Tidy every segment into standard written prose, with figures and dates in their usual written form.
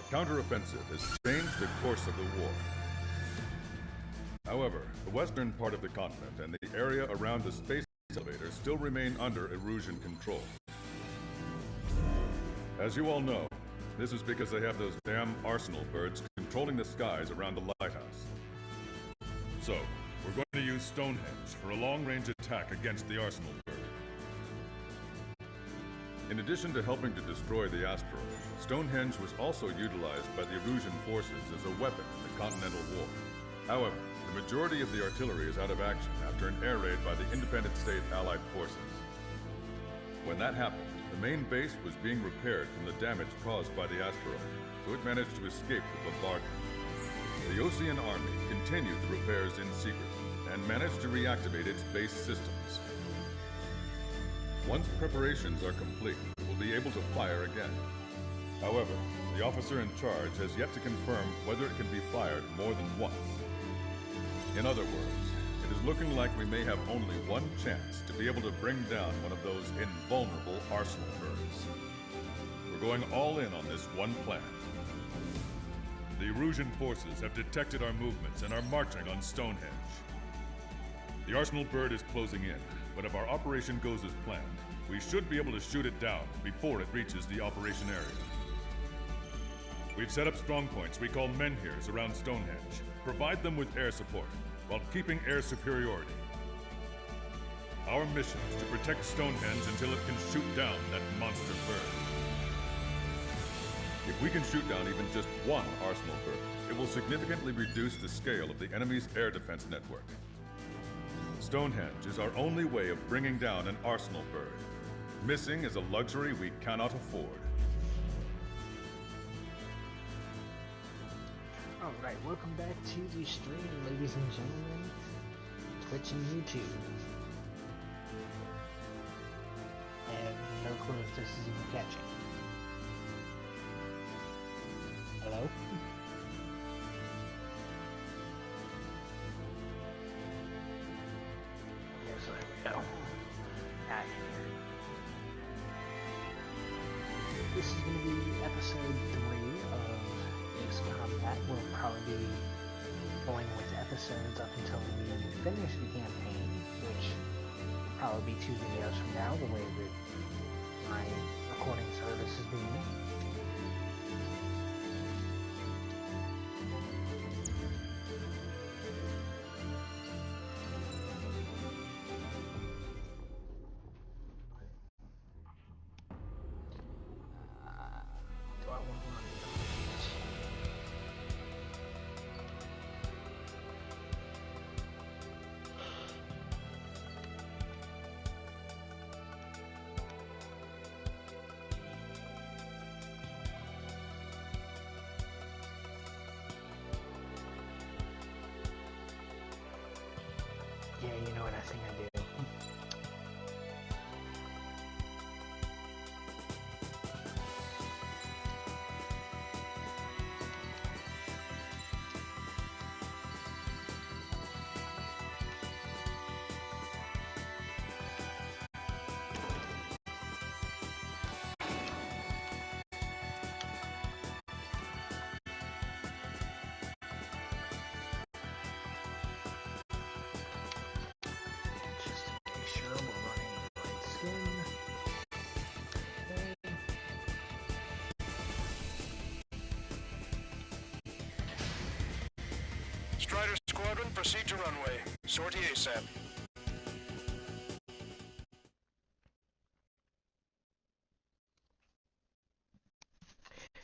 counteroffensive has changed the course of the war. However, the western part of the continent and the area around the space elevator still remain under Erusian control. As you all know, this is because they have those damn arsenal birds controlling the skies around the lighthouse. So, we're going to use Stonehenge for a long-range attack against the arsenal bird. In addition to helping to destroy the asteroid, Stonehenge was also utilized by the Erusian forces as a weapon in the Continental War. However, the majority of the artillery is out of action after an air raid by the independent state Allied forces. When that happened, the main base was being repaired from the damage caused by the asteroid, so it managed to escape the bombardment. The Osean Army continued the repairs in secret and managed to reactivate its base systems. Once preparations are complete, it will be able to fire again. However, the officer in charge has yet to confirm whether it can be fired more than once. In other words, it is looking like we may have only one chance to be able to bring down one of those invulnerable arsenal birds. We're going all in on this one plan. The Erusian forces have detected our movements and are marching on Stonehenge. The arsenal bird is closing in, but if our operation goes as planned, we should be able to shoot it down before it reaches the operation area. We've set up strongpoints we call menhirs around Stonehenge. Provide them with air support, while keeping air superiority. Our mission is to protect Stonehenge until it can shoot down that monster bird. If we can shoot down even just one arsenal bird, it will significantly reduce the scale of the enemy's air defense network. Stonehenge is our only way of bringing down an arsenal bird. Missing is a luxury we cannot afford. Alright, welcome back to the stream, ladies and gentlemen. Twitch and YouTube. I have no clue if this is even catching. Hello? Okay, so there we go. Back here. This is going to be episode 3 of Ace Combat. We'll probably be going with episodes up until we finish the campaign, which will probably be 2 videos from now, the way that my recording service is being. Do I want to run it? Yeah, you know what, I think I do. Just to make sure we're running the right skin. Okay. Strider Squadron, proceed to runway. Sortie ASAP.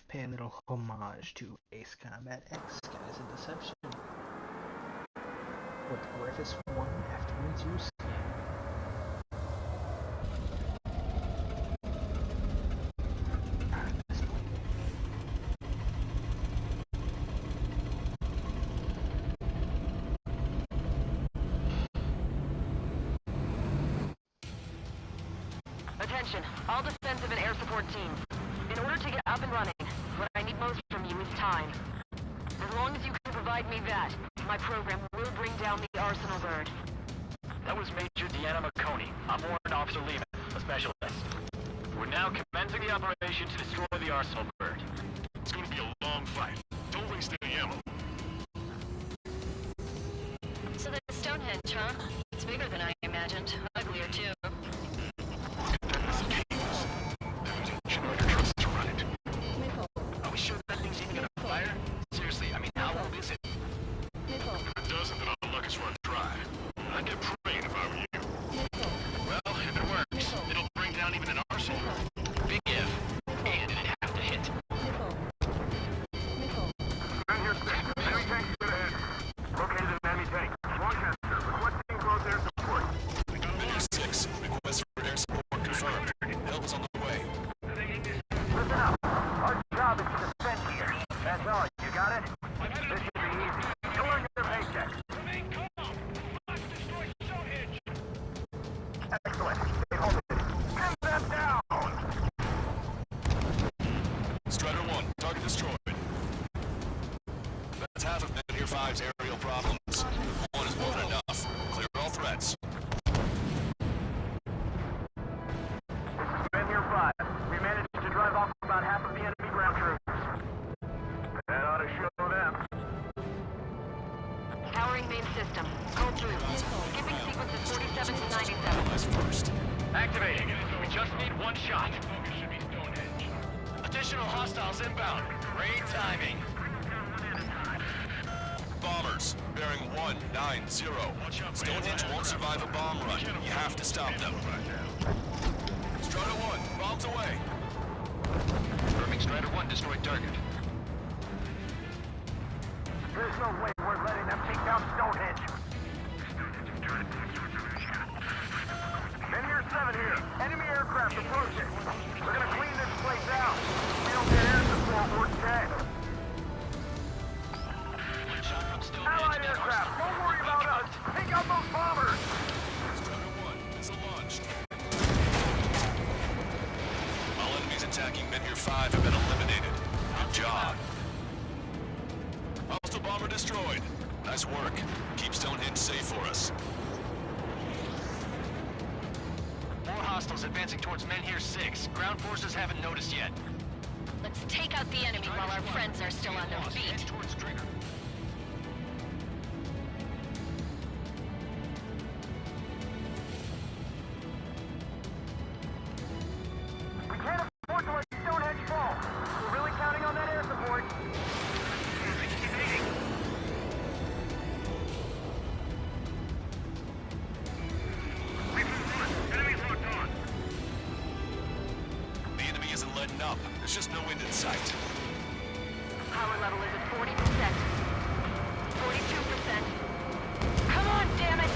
Pay a little homage to Ace Combat X, Skies of Deception. With Griffiths 1 afterwards you skin. At this point. Attention, all defensive and air support teams. In order to get up and running, what I need most from you is time. As long as you can provide me that, my program will bring down the arsenal bird. That was Major Deanna McConey. I'm Warrant Officer Lehman, a specialist. We're now commencing the operation to destroy the arsenal bird. It's gonna be a long come fight. Don't waste any ammo. So that's Stonehenge, huh? It's bigger than I imagined. Uglier, too. Are we sure that thing's even gonna fire? Seriously, I mean, how old is it? If it doesn't, then I'll luck us run dry. I'd get praying if I were you. Well, if it works, it'll bring down even an arsenal. Big if. And it'd have to hit. Men here 6. Enemy tank straight ahead. Located an enemy tank. Winchester, requesting close air support. Men here 6. Request for air support confirmed. Help is on the way. Listen up. Our job is to defend here. That's all. You got it? This should be easy. You'll earn your paycheck. Remain calm. Let's destroy Stonehenge. Excellent. Stay home. Pin them down. Strider 1, target destroyed. That's half of Men here 5's aerial problems. 1 is more than enough. Clear all threats. This is Men here 5. We managed to drive off about half of the enemy ground troops. That ought to show them. Powering main system. Code through. Skipping sequences 47 to 97. Analyze first. Activating. We just need one shot. Additional hostiles inbound. Great timing. Bombers, bearing 190. Stonehenge won't survive a bomb run. You have to stop them. Strider 1, bombs away. Confirming Strider 1 destroyed target. There's no way we're letting them take down Stonehenge. Men here 7 here. Enemy aircraft approaching. We're gonna clean this place out. We don't get air support, we're dead. One shot from Stonehenge. Allied aircraft, don't worry about us. Take out those bombers. Strider 1, missile launched. All enemies attacking Men here 5 have been eliminated. Good job. Hostile bomber destroyed. Nice work. Keep Stonehenge safe for us. More hostiles advancing towards Men here 6. Ground forces haven't noticed yet. Let's take out the enemy while our friends are still on their Head feet. towards trigger. We can't afford to let Stonehenge fall. We're really counting on that air support. The enemy isn't letting up. There's just no end in sight. Power level is at 40%. 42%. Come on, damn it!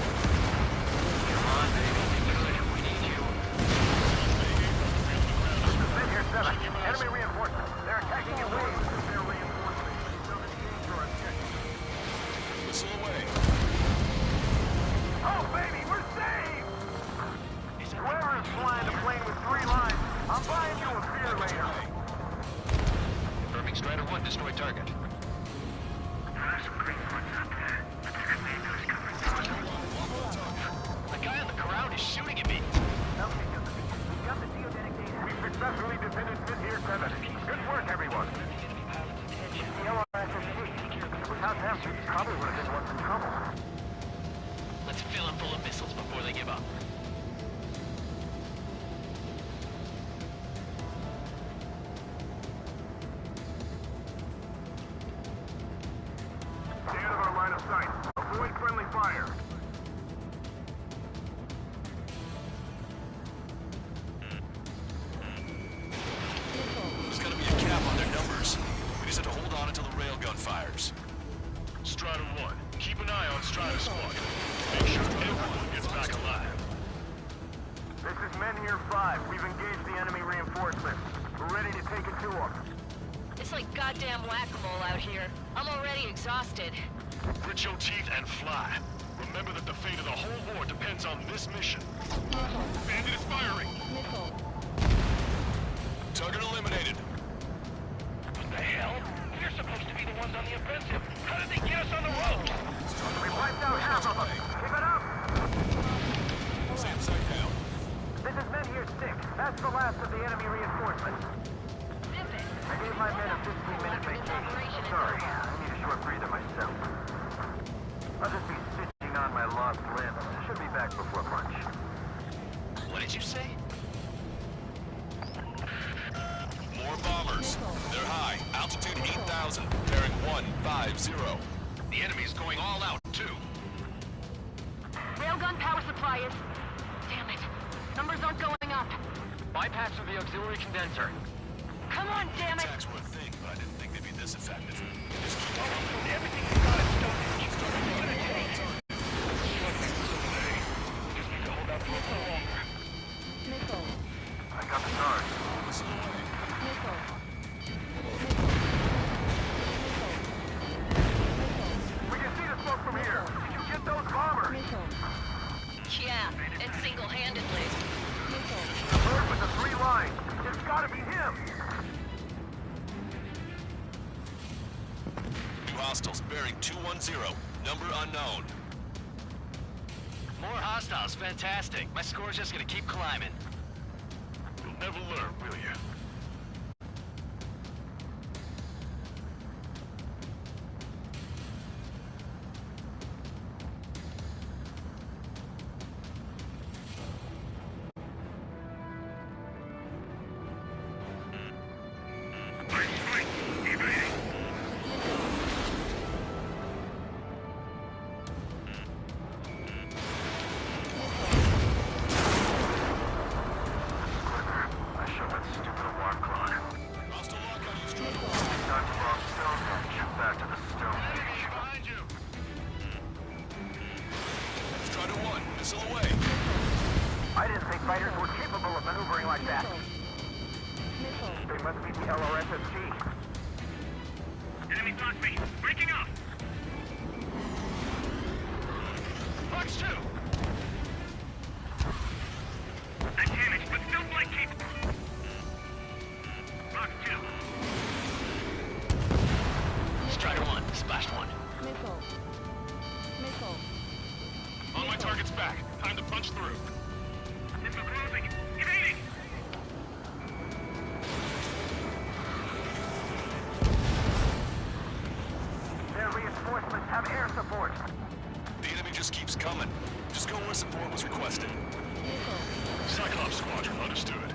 Come on, baby. Good. We need you. Men here 7. Enemy reinforcements. They're attacking in waves. Their reinforcements. It doesn't change our objective. Whistle away. Oh, baby, we're saved! Whoever is flying a plane with 3 lines, I'm buying you a beer later. Confirming Strider 1 destroyed target. The guy on the ground is shooting at me. Okay, we got the geodetic data. We successfully defended Men here 7. Good work, everyone. Yellow SSC. Without them, we probably would have been once in trouble. Let's fill them full of missiles before they give up. Stay out of our line of sight. Avoid friendly fire. There's gotta be a cap on their numbers. We just have to hold on until the railgun fires. Strider 1, keep an eye on Strider Squad. Make sure everyone gets back alive. This is Men here 5. We've engaged the enemy reinforcements. We're ready to take it to them. It's like goddamn whack-a-mole out here. I'm already exhausted. Grit your teeth and fly. Remember that the fate of the whole war depends on this mission. Bandit is firing. Target eliminated. What the hell? We're supposed to be the ones on the offensive. How did they get us on the ropes? We wiped out half of them. Keep it up. Same site down. This is Men here 6. That's the last of the enemy reinforcements. Zip it. gave my men a 15-minute vacation. Sorry, I need a short breather myself. I'll just be stitching on my lost limbs. Should be back before lunch. What did you say? More bombers. They're high. Altitude 8,000. Bearing 150. The enemy's going all out, too. Railgun power supply is... Damn it. Numbers aren't going up. Bypass through the auxiliary condenser. Come on, damn it! Attacks were a thing, but I didn't think they'd be this effective. Just keep on. Everything you got is Stonehenge. It's gonna take. Just need to hold out for a little longer. Missile. I got the guard. Listen away. Missile. We can see the smoke from here. Did you get those bombers? Missile. Yeah, and single-handedly. Missile. The bird with the 3 lines. It's gotta be him. New hostiles bearing 210. Number unknown. More hostiles, fantastic. My score's just gonna keep climbing. You'll never learn, will you? I showed that stupid alarm clock. Hostile lock on you, Strider. Time to bomb Stonehenge. Back to the Stonehenge. Behind you! Strider 1, missile away. I didn't think fighters were capable of maneuvering like that. Missile. They must be the LRSSG. Enemy block me! Breaking up! Fox 2! I'm damaged, but still flight capable. Fox 2. Strider 1, splashed 1. Missile. Missile. On my target's back. Time to punch through. Missile closing. Evading! Their reinforcements have air support. The enemy just keeps coming. Just go where support was requested. Missile. Cyclops Squadron, understood.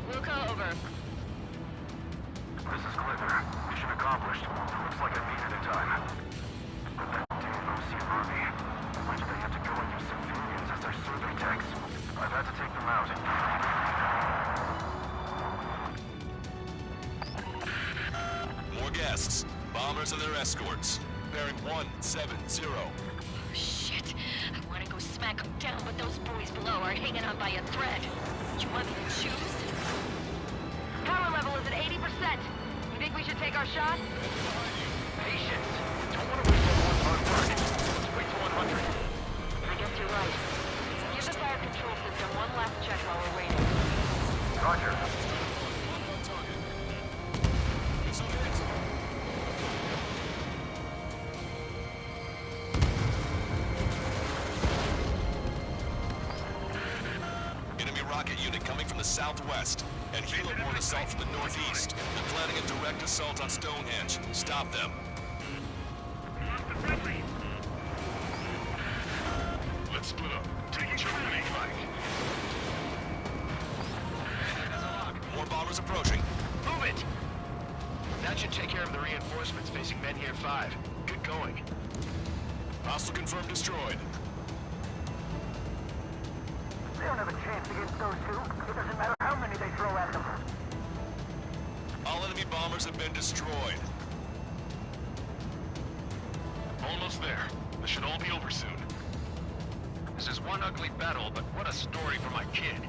Wilco, over. This is Clipper. Mission accomplished. Looks like I needed a time. But that damn OC army. Why do they have to go and use civilians as their survey techs? I've had to take them out. More guests. Bombers and their escorts. Bearing 170. Shit. I want to go smack them down, but those boys below are hanging on by a thread. You want me to choose? Power level is at 80%. You think we should take our shot? Patience. Don't want to waste everyone's hard work. Let's wait to 100. I guess you're right. Give the fire control system one last check while we're waiting. Roger. Missile hit. Enemy rocket unit coming from the southwest. And helo-borne assault from the northeast. They're planning a direct assault on Stonehenge. Stop them. Let's split up. Take each other in a fight. More bombers approaching. Move it! That should take care of the reinforcements facing Menhir 5. Good going. Hostile confirmed destroyed. They don't have a chance against those two. It doesn't matter how many they throw at them. All enemy bombers have been destroyed. Almost there. This should all be over soon. This is one ugly battle, but what a story for my kid.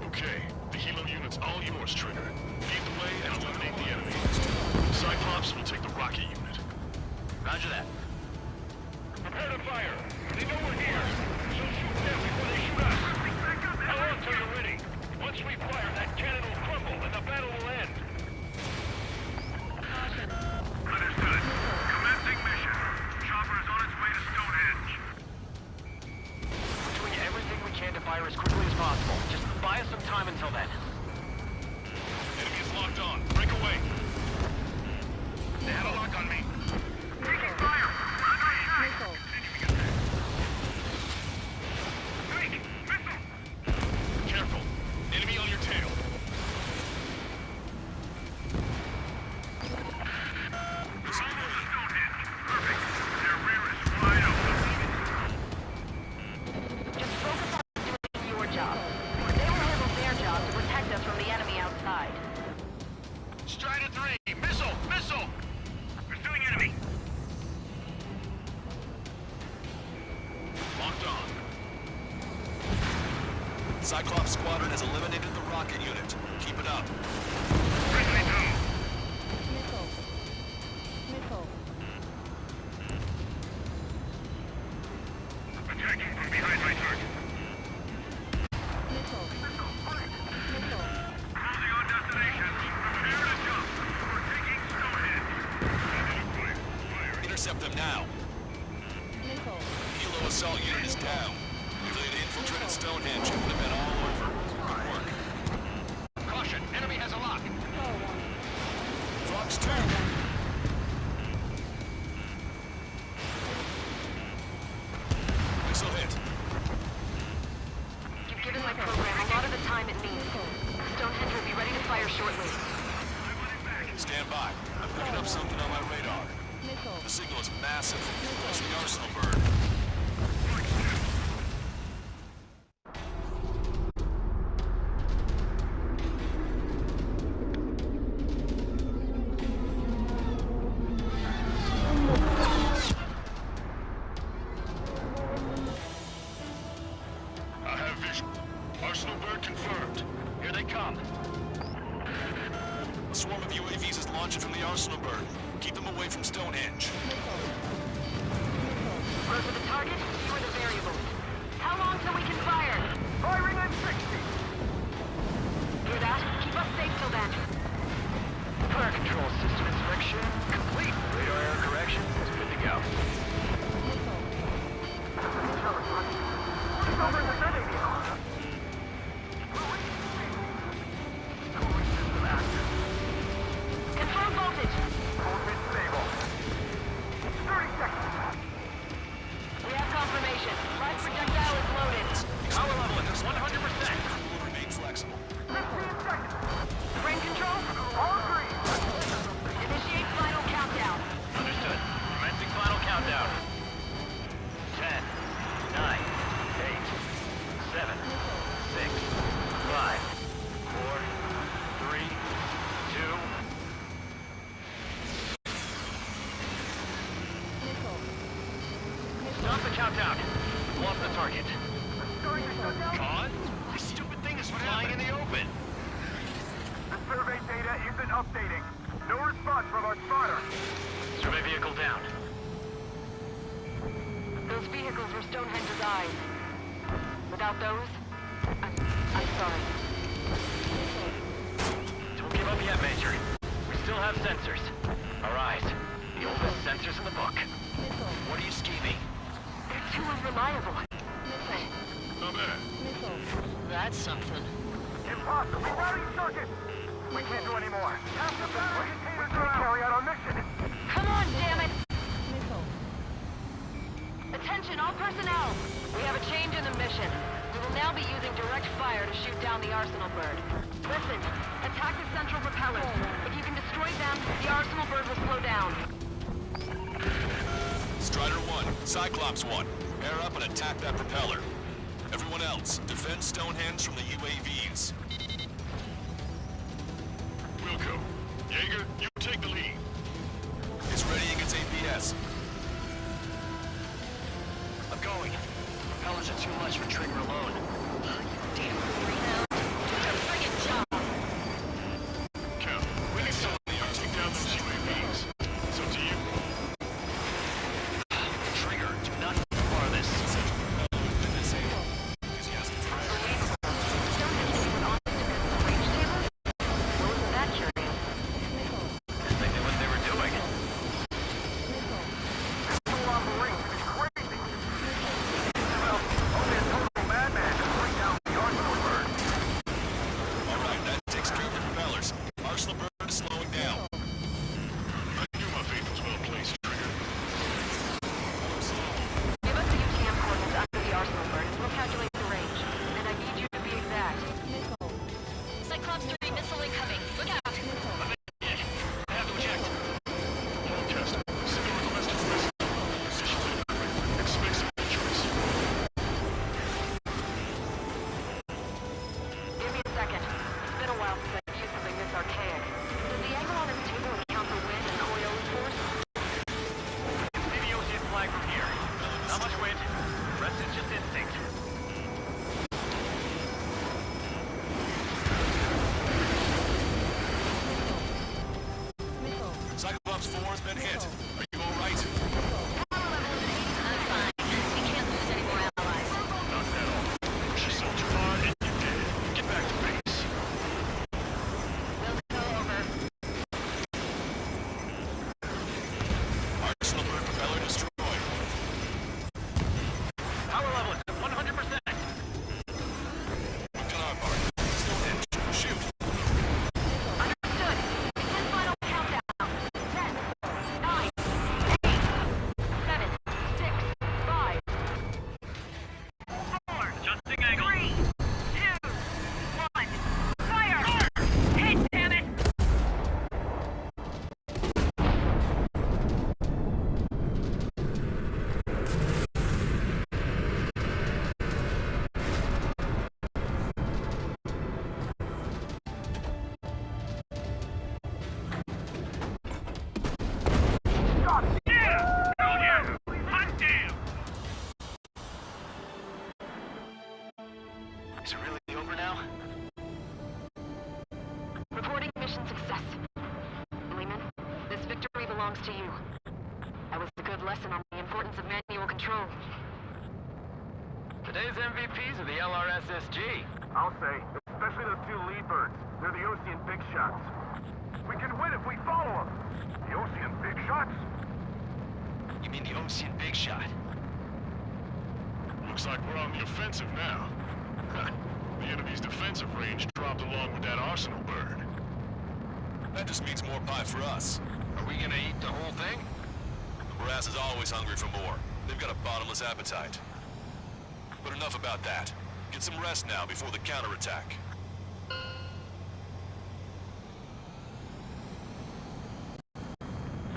Okay, the helo unit's all yours, Trigger. Lead the way and eliminate the enemy. Cyclops will take the rocket unit. Roger that. Prepare to fire. They know we're here. So shoot them before they shoot us. How long till you're ready? Once we fire, that cannon will crumble and the battle will end. Caution. Understood. Commencing mission. Chopper is on its way to Stonehenge. We're doing everything we can to fire as quickly as possible. Just buy us some time until then. Locked on. Break away. They had a lock on me. Taking fire! Under attack! Missile. Strike! Missile! Careful. Enemy on your tail. Perfect. Their rear is wide open. Just focus on doing your job. They will handle their job to protect us from the enemy outside. Strider 3. Missile! Missile! Pursuing enemy. Locked on. Cyclops Squadron has eliminated the rocket unit. Keep it up. Friendly down. Missile. Missile. Attacking from behind my target. Missile. Missile. Closing on destination. Prepare to jump. We're taking Stonehenge. Firing. Intercept them now. Missile. Helo assault unit is down. If they had infiltrated Stonehenge, it would have been all over. Good work. Caution. Enemy has a lock. Pro 1. Fox 2. Missile hit. You've given my program a lot of the time it needs. Stonehenge will be ready to fire shortly. Stand by. I'm picking up something on my radar. Missile. The signal is massive. It's the Arsenal bird. I have vision. Arsenal bird confirmed. Here they come. A swarm of UAVs is launching from the Arsenal bird. Keep them away from Stonehenge. Closer the target, fewer the variables. How long till we can fire? Firing at 60. Hear that? Keep us safe till then. Fire control system inspection complete. Radar error correction is good to go. Over the enemy. Confirm voltage. Movement stable. 30 seconds. We have confirmation. Live projectile is loaded. Power level is 100%. Will remain flexible. 15 seconds. Brain control? All green. Initiate final countdown. Understood. Commencing final countdown. 10, 9, 8, 7, 6, 5, 4, 3, 2. Stop the countdown. Lost the target. Starting to shut down. Con? This stupid thing is flying in the open. The survey data isn't updating. No response from our spotter. Survey vehicle down. Those vehicles were Stonehenge's eyes. Without those, I'm sorry. Don't give up yet, Major. We still have sensors. Our eyes. The oldest sensors in the book. What are you scheming? They're too unreliable. Not bad. That's something. Impossible. Rerouting circuit. We can't do any more. Half the battery containers are out. Carry out our mission. Come on, damn it! Attention, all personnel! We have a change in the mission. We will now be using direct fire to shoot down the Arsenal bird. Listen, attack the central propellers. If you can destroy them, the Arsenal bird will slow down. Strider 1, Cyclops 1. Pair up and attack that propeller. Everyone else, defend Stonehenge from the UAVs. Wilco. Jaeger, you take the lead. It's readying its APS. I'm going. Propellers are too much for Trigger alone. Damn, Reno. Do your friggin' job! Cap, we need someone in the yard to take down those UAVs. It's up to you. Trigger, do not bar this. Stonehenge was on the defensive range table? Wasn't that curious? They knew what they were doing. So long range is crazy. Well, only a total madman can bring down the Arsenal bird. Is it really over now? Reporting mission success. Lehman, this victory belongs to you. That was a good lesson on the importance of manual control. Today's MVPs are the LRSSG. I'll say, especially those two lead birds. They're the Ocean Big Shots. We can win if we follow them. The Ocean Big Shots? You mean the Ocean Big Shot? Looks like we're on the offensive now. The enemy's defensive range dropped along with that arsenal bird. That just means more pie for us. Are we gonna eat the whole thing? Brass is always hungry for more. They've got a bottomless appetite. But enough about that. Get some rest now before the counterattack.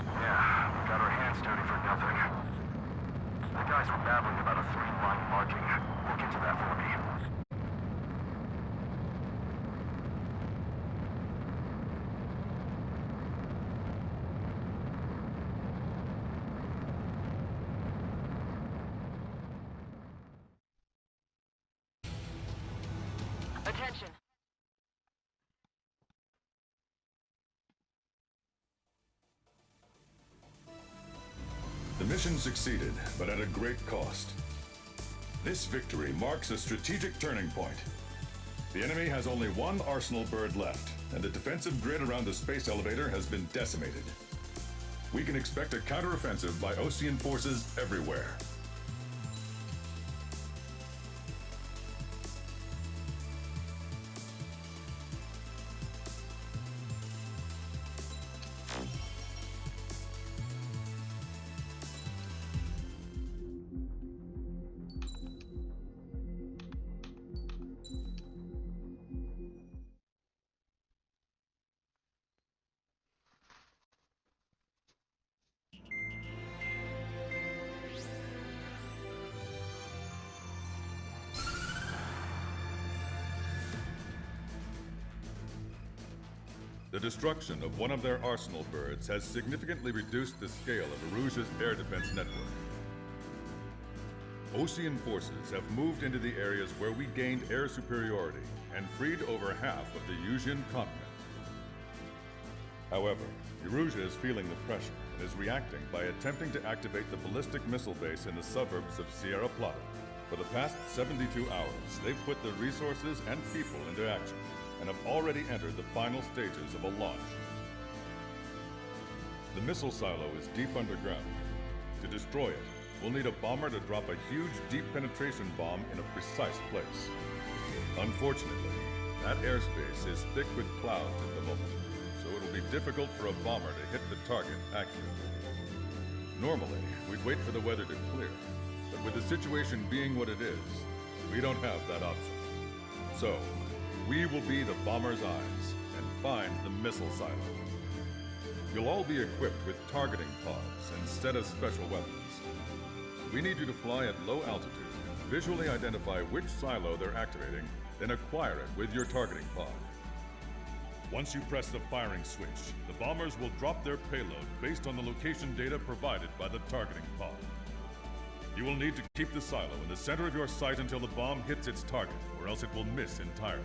Yeah, we got our hands dirty for nothing. The guys were babbling about a three-line marking. We'll get to that for me. Attention. The mission succeeded, but at a great cost. This victory marks a strategic turning point. The enemy has only one arsenal bird left, and the defensive grid around the space elevator has been decimated. We can expect a counteroffensive by Osean forces everywhere. The destruction of one of their arsenal birds has significantly reduced the scale of Eruge's air defense network. Osean forces have moved into the areas where we gained air superiority and freed over half of the Yusian continent. However, Eruge is feeling the pressure and is reacting by attempting to activate the ballistic missile base in the suburbs of Sierra Plata. For the past 72 hours, they've put their resources and people into action, and have already entered the final stages of a launch. The missile silo is deep underground. To destroy it, we'll need a bomber to drop a huge deep penetration bomb in a precise place. Unfortunately, that airspace is thick with clouds at the moment, so it'll be difficult for a bomber to hit the target accurately. Normally, we'd wait for the weather to clear, but with the situation being what it is, we don't have that option. So, we will be the bomber's eyes and find the missile silo. You'll all be equipped with targeting pods instead of special weapons. We need you to fly at low altitude, visually identify which silo they're activating, then acquire it with your targeting pod. Once you press the firing switch, the bombers will drop their payload based on the location data provided by the targeting pod. You will need to keep the silo in the center of your sight until the bomb hits its target, or else it will miss entirely.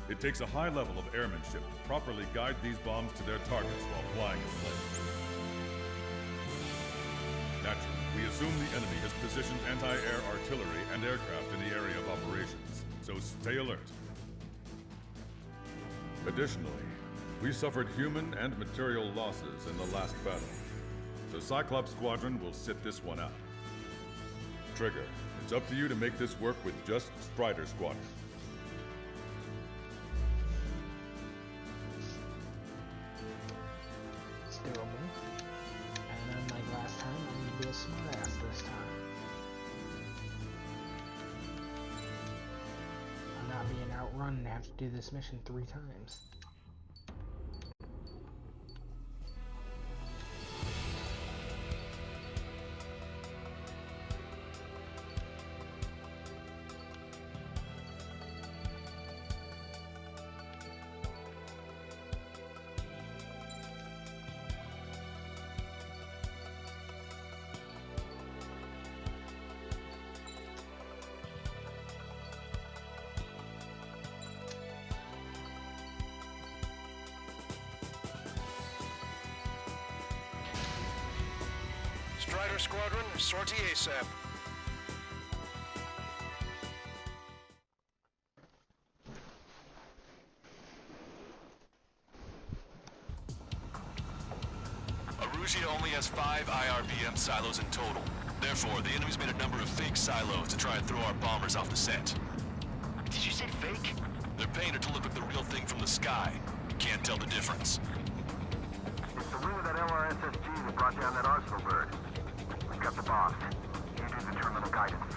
It takes a high level of airmanship to properly guide these bombs to their targets while flying in plane. Naturally, we assume the enemy has positioned anti-air artillery and aircraft in the area of operations, so stay alert. Additionally, we suffered human and material losses in the last battle, so Cyclops Squadron will sit this one out. Trigger, it's up to you to make this work with just Strider Squadron. It's doable. And unlike last time, I'm gonna be a smartass this time. I'm not being outrun and have to do this mission 3 times. Strider Squadron, sortie ASAP. Arugia only has 5 IRBM silos in total. Therefore, the enemy's made a number of fake silos to try and throw our bombers off the scent. Did you say fake? They're painted to look like the real thing from the sky. Can't tell the difference. It's the wing of that LRSSG that brought down that Arsenal bird. We've got the bombs. You do the terminal guidance.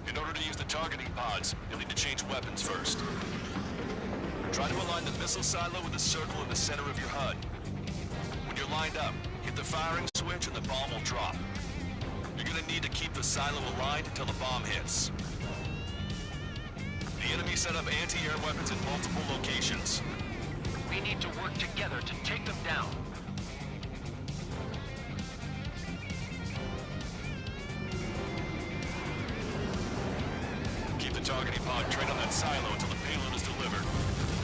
In order to use the targeting pods, you'll need to change weapons first. Try to align the missile silo with the circle in the center of your HUD. When you're lined up, hit the firing switch and the bomb will drop. You're gonna need to keep the silo aligned until the bomb hits. The enemy set up anti-air weapons in multiple locations. We need to work together to take them down. Keep the targeting pod trained on that silo until the payload is delivered.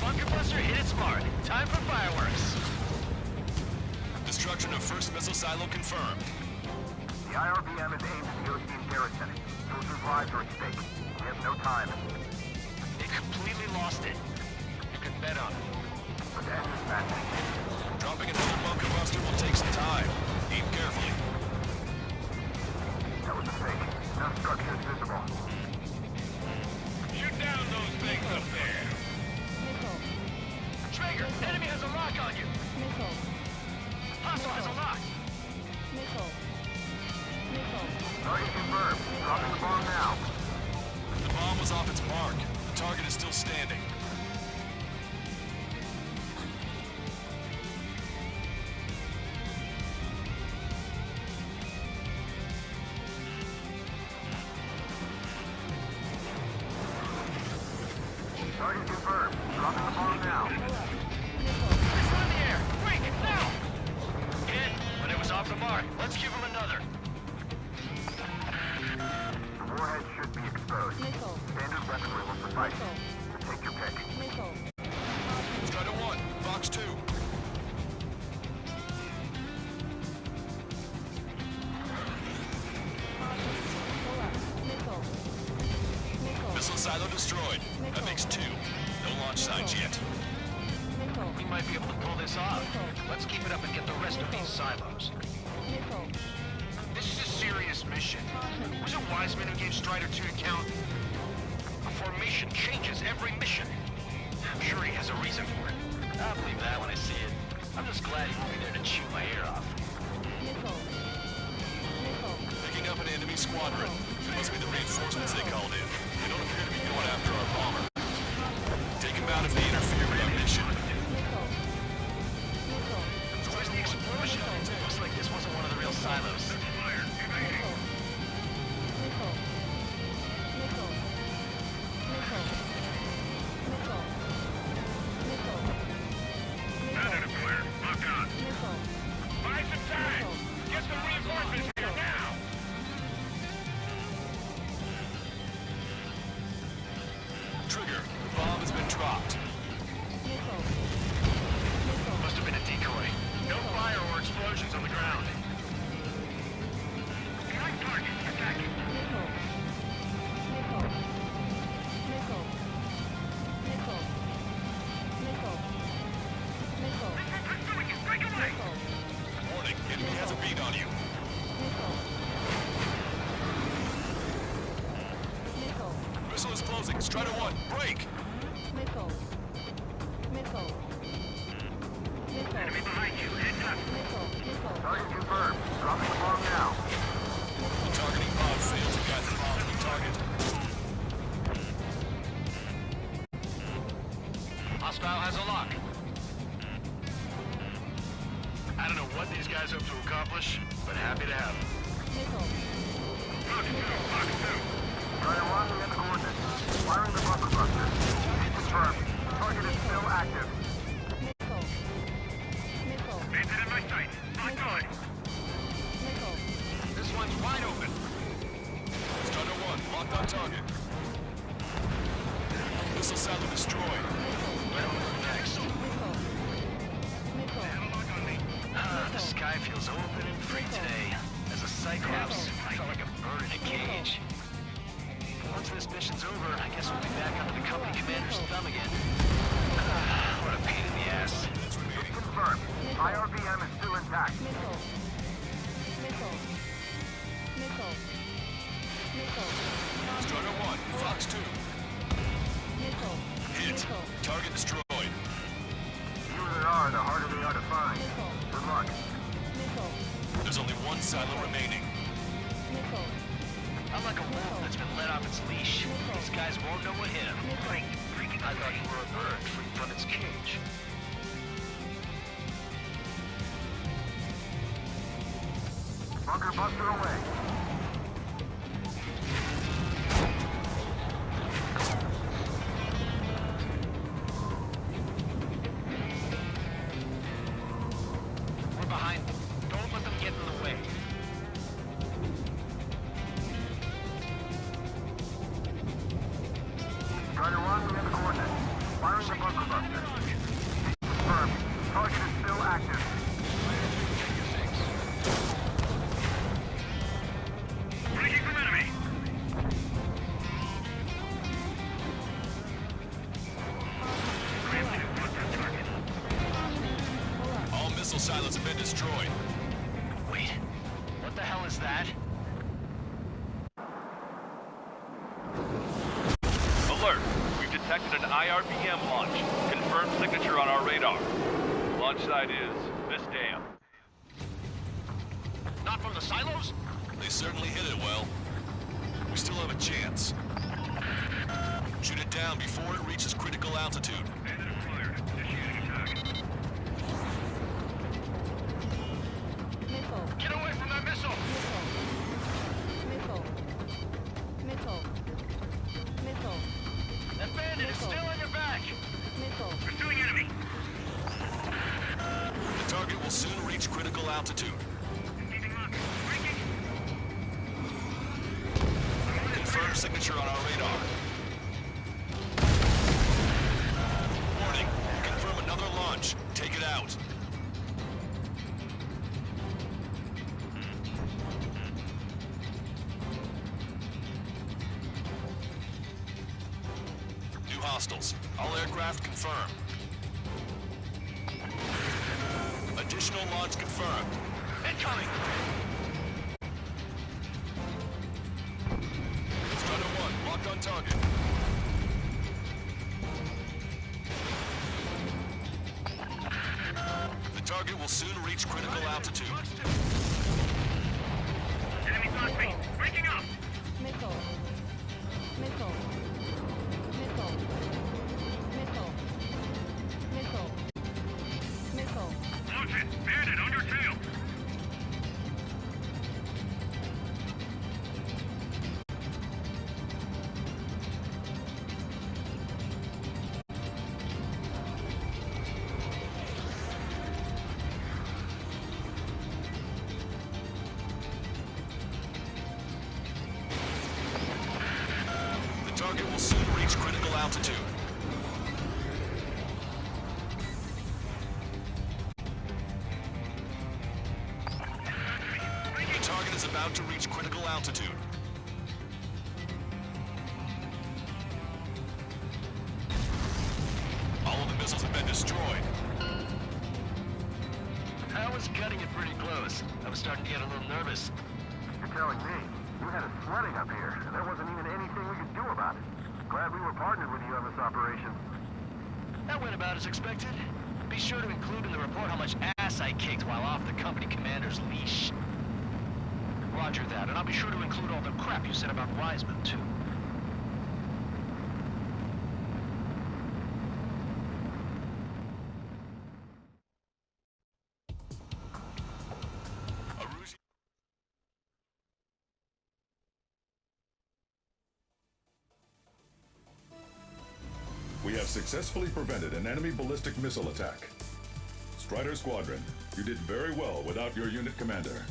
Bunker Buster hit its mark. Time for fireworks. Destruction of first missile silo confirmed. The IRBM is aimed at the Osteen garrison. Soldiers' lives are at stake. We have no time. They completely lost it. You can bet on it. Let's end this match. Dropping another bunker buster will take some time. Aim carefully. That was a fake. No structures visible. Shoot down those things up there. Missile. Traeger, enemy has a lock on you. Missile. Hostile has a lock. Missile. Missile. Target confirmed. Dropping the bomb now. The bomb was off its mark. The target is still standing. Target confirmed. Dropping the bomb now. Missile. It's in the air. Quick, now! Hit, but it was off the mark. Let's give him another. The warhead should be exposed. Missile. Standard weaponry will suffice. Missile. Take your pick. Missile. Strider 1, Fox 2. Missile. Missile. Missile silo destroyed. That makes 2. No launch signs yet. Missile. We might be able to pull this off. Let's keep it up and get the rest of these silos. Missile. This is a serious mission. Was it Wiseman who gave Strider 2 to count? A formation changes every mission. I'm sure he has a reason for it. I'll believe that when I see it. I'm just glad he won't be there to chew my ear off. Missile. Missile. Picking up an enemy squadron. It must be the reinforcements they called in. They don't appear to be going after our bomber. Take him out if they interfere with our mission. Missile. Missile. Where's the explosion? Looks like this wasn't one of the real silos. Missile. Missile. Missile. Missile. Missile. Missile. Canada clear. Lock on. Missile. Buy some time. Get some reinforcements here now. Trigger, the bomb has been dropped. Missile. Missile. Must have been a decoy. No fire or explosions on the ground. Behind target. Attacking. Missile. Missile. Missile. Missile. Missile. Missile. Pursuing you. Break away. Missile. Warning, enemy has a bead on you. Missile. Missile. Missile is closing. Strider 1, break! Missile. Missile. Missile. Enemy behind you. Heads up. Missile. Missile. Target confirmed. Dropping the bomb now. The targeting pod failed to guide the bomb to the target. Hostile has a lock. I don't know what these guys hope to accomplish, but happy to have them. Missile. Fox 2. Fox 2. Strider 1, we have the coordinates. Firing the bunker buster. Confirmed. Target is still active. Missile. Missile. Maintain in my sight. On guard. Missile. This one's wide open. Strider 1, locked on target. Missile silo destroyed. Where do we go next? Missile. Missile. Have a lock on me. The sky feels open and mission's over, I guess we'll be back under the company commander's thumb again. What a pain in the ass. Confirmed. IRBM is still intact. Missile. Missile. Missile. Missile. Strider 1, Fox 2. Missile. Hit. Missile. Target destroyed. The fewer there are, the harder they are to find. Missile. Good luck. Missile. There's only one silo remaining. Missile. I'm like a wolf that's been let off its leash. These guys won't know what hit him. I thought you were a bird free from its cage. Bunker buster away. We're behind them. Don't let them get in the way. Strider 1, we have the coordinates. Firing the bunker buster. Confirmed. Target is still active. Breaking from enemy. All missile silos have been destroyed. Wait, what the hell is that? Alert! We've detected an IRBM launch. Confirmed signature on our radar. Launch site is this dam. Not from the silos? They certainly hit it well. We still have a chance. Shoot it down before it reaches critical altitude. Bandit acquired. Initiating attack. Missile. Get away from that missile! Missile. Missile. Missile. That bandit is still on your back! Missile. Pursuing enemy. The target will soon reach critical altitude. Keeping locked. Breaking. Confirmed signature on our radar. Warning. Confirm another launch. Take it out. New hostiles. All aircraft confirmed. Additional launch confirmed. Incoming! Strider 1, locked on target. The target will soon reach critical altitude. Enemy thought me. Breaking up. Missile. Missile. Missile. Missile. Missile. Missile. Launch it. Bandit on your tail. The target will soon reach critical altitude. The target is about to reach critical altitude. All of the missiles have been destroyed. I was cutting it pretty close. I was starting to get a little nervous. You're telling me. You had us sweating up here, and there wasn't even anything we could do about it. Glad we were partnered with you on this operation. That went about as expected. Be sure to include in the report how much ass I kicked while off the company commander's leash. Roger that, and I'll be sure to include all the crap you said about Wiseman, too. Aruji. We have successfully prevented an enemy ballistic missile attack. Strider Squadron, you did very well without your unit commander.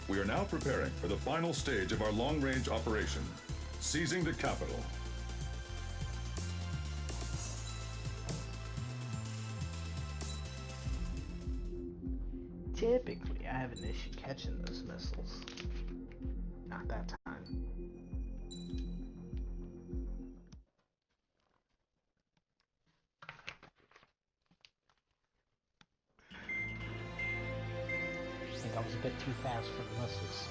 We are now preparing for the final stage of our long-range operation, seizing the capital. Typically, I have an issue catching those missiles. Not that time. a bit too fast for the missiles.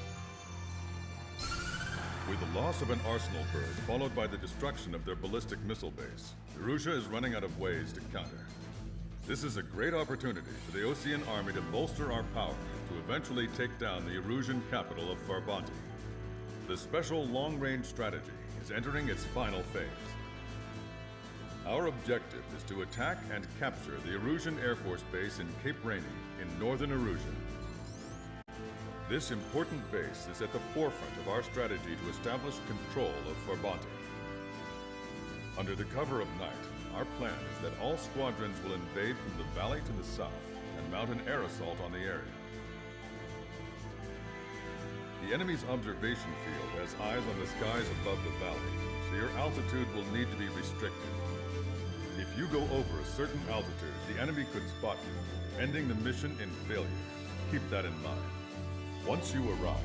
With the loss of an arsenal bird followed by the destruction of their ballistic missile base, Erussia is running out of ways to counter. This is a great opportunity for the Osean army to bolster our power to eventually take down the Erusian capital of Farbanti. The special long-range strategy is entering its final phase. Our objective is to attack and capture the Erusian Air Force Base in Cape Rainy in northern Erusia. This important base is at the forefront of our strategy to establish control of Farbanti. Under the cover of night, our plan is that all squadrons will invade from the valley to the south and mount an air assault on the area. The enemy's observation field has eyes on the skies above the valley, so your altitude will need to be restricted. If you go over a certain altitude, the enemy could spot you, ending the mission in failure. Keep that in mind. Once you arrive,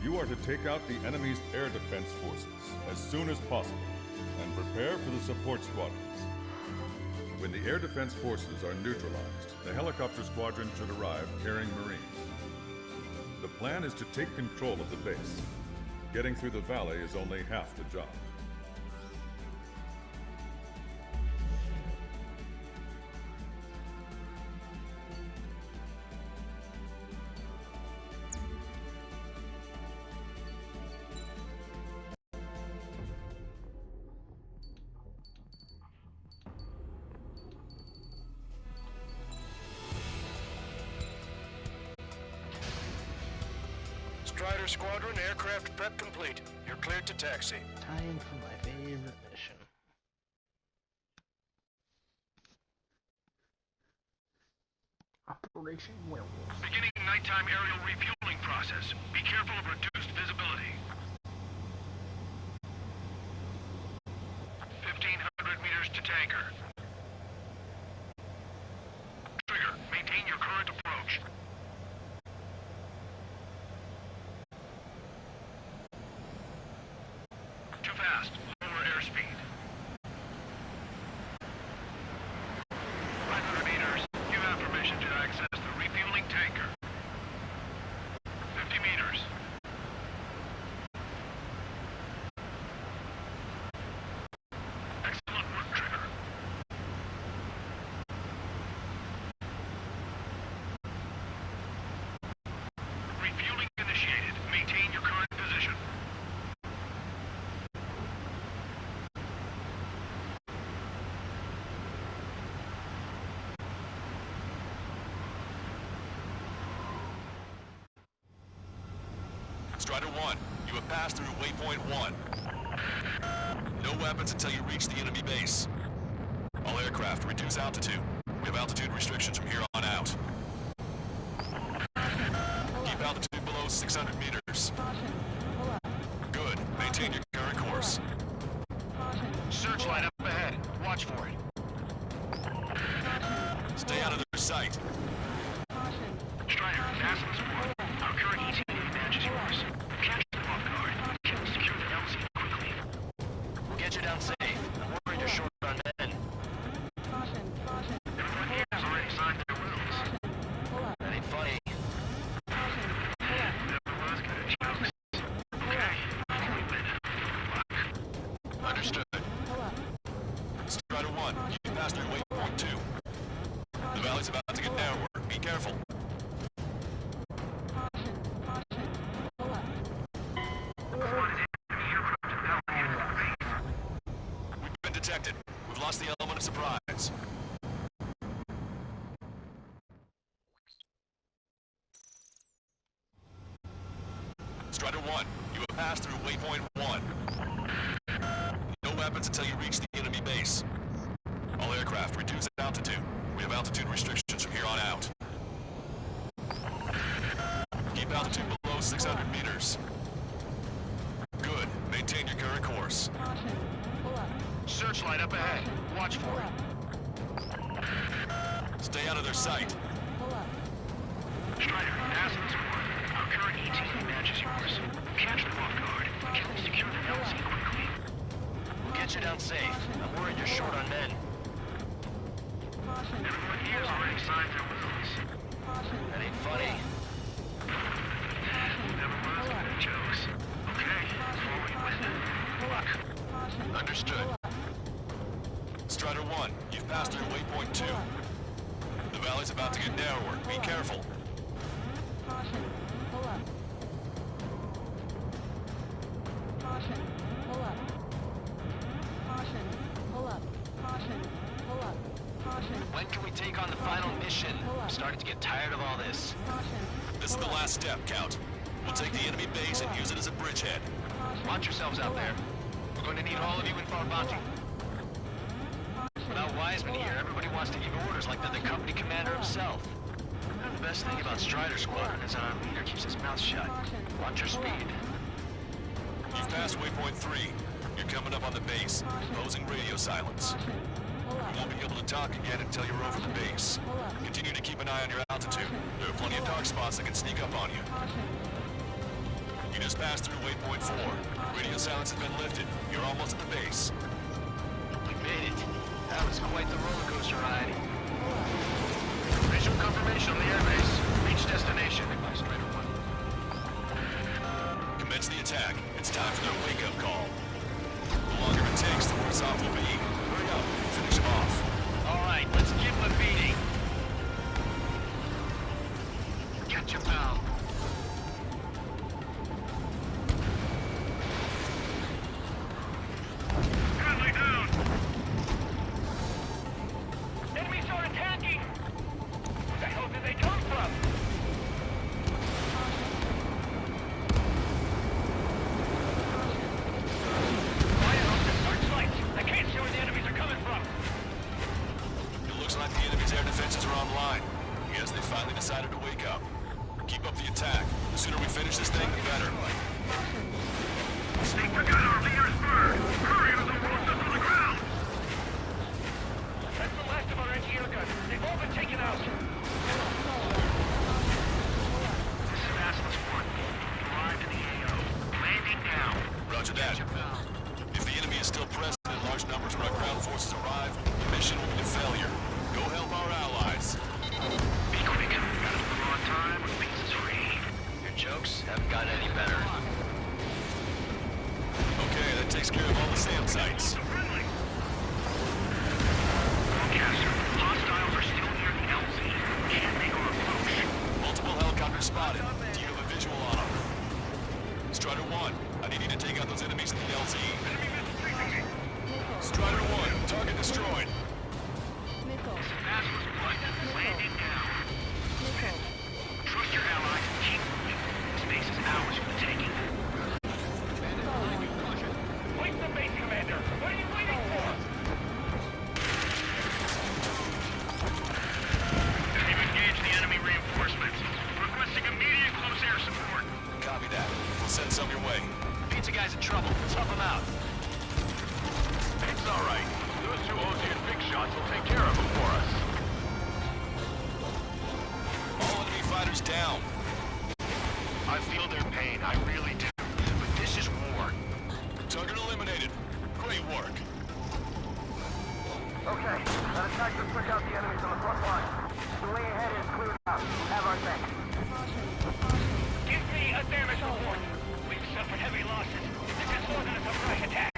you are to take out the enemy's air defense forces as soon as possible and prepare for the support squadrons. When the air defense forces are neutralized, the helicopter squadron should arrive carrying Marines. The plan is to take control of the base. Getting through the valley is only half the job. Strider Squadron, aircraft prep complete. You're cleared to taxi. Time for my favorite mission. Operation Werewolf. Beginning nighttime aerial refueling process. Be careful of reduced visibility. 1,500 meters to tanker. Trigger, maintain your current approach. Too fast. Lower airspeed. 500 meters. You have permission to access the refueling tanker. 50 meters. Excellent work, Trigger. Refueling initiated. Maintain your current position. Strider 1, you have passed through waypoint 1. No weapons until you reach the enemy base. All aircraft, reduce altitude. We have altitude restrictions from here on out. Keep altitude below 600 meters. Good. Maintain your current course. Searchlight up ahead. Watch for it. Stay out of their sight. Strider, fast and support. Our current ETA matches yours. Catch them off guard. Secure the LZ quickly. We'll get you down safe. I'm worried you're short on men. Everyone here has already signed their wills. That ain't funny. Never was good at jokes. Okay, we win. Understood. Strider 1, you passed through waypoint 2. The valley's about to get narrower. Be careful. We've been detected. We've lost the element of surprise. Strider 1, you have passed through waypoint 1. No weapons until you reach the enemy base. All aircraft, reduce altitude. We have altitude restrictions from here on out. Keep altitude below 600 meters. Good. Maintain your current course. Searchlight up ahead. Watch for it. Stay out of their sight. Strider, fast and support. Our current ETA matches yours. Catch them off guard. Secure the LZ quickly. We'll get you down safe. I'm worried you're short on men. Everyone here has already signed their wills. That ain't funny. jokes. Okay, forward with it. Luck. Understood. Strider 1, you've passed through waypoint 2. The valley's about to get narrower. Be careful. Caution. Pull up. Caution. Pull up. Caution. Pull up. Caution. Pull up. Caution. When can we take on the final mission? I'm starting to get tired of all this. Caution. This is the last step, Count. We'll take the enemy base and use it as a bridgehead. Watch yourselves out there. We're going to need all of you in Far Bounty. Without Wiseman here, everybody wants to give orders like they're the company commander himself. And the best thing about Strider Squadron is that our leader keeps his mouth shut. Watch your speed. You've passed waypoint 3. You're coming up on the base, imposing radio silence. We won't be able to talk again until you're over the base. Continue to keep an eye on your altitude. There are plenty of dark spots that can sneak up on you. You just passed through waypoint 4. Radio silence has been lifted. You're almost at the base. We made it. That was quite the roller coaster ride. Visual confirmation on the airbase. Reach destination. By Strider 1. Commence the attack. It's time for their wake-up call. The longer it takes, the worse off we'll be. Hurry up. Finish them off. All right, let's give them a beating. Catch your pal. Friendly down! Enemies are attacking! Where the hell did they come from? Fire off the searchlights! I can't see where the enemies are coming from! It looks like the enemy's air defenses are online. Guess they finally decided to wake up. Keep up the attack. The sooner we finish this thing, the better. They forgot our leader's bird! Hurry or they'll roast us to the ground! That's the last of our anti-air guns. They've all been taken out. This is Atlas 1. Arrived in the AO. Landing now. Roger that. If the enemy is still present in large numbers when our ground forces arrive, the mission will be a failure. Go help our allies. Be quick. Gotta move on time or peace is free. Your jokes haven't gotten any better. Okay, that takes care of all the SAM sites. Friendly. Broadcaster, hostiles are still near the LZ. Can't make our approach. Multiple helicopters spotted. Do you have a visual on them? Strider 1, I need you to take out those enemies in the LZ. Strider 1, target destroyed. Missile. Atlas 1. Landing now. Missile. Trust your allies and keep moving. Space is ours for the taking. Wait the base commander! What are you waiting for? They've engaged the enemy reinforcements. Requesting immediate close air support. Copy that. We'll send some your way. Pizza guy's in trouble. Let's help him out. It's all right. Those two Ozian big shots will take care of them for us. All enemy fighters down. I feel their pain. I really do. But this is war. Target eliminated. Great work. Okay, that attack just took out the enemies on the front line. The way ahead is cleared out. Have our thanks. Give me a damage report. We've suffered heavy losses. This wasn't a surprise attack.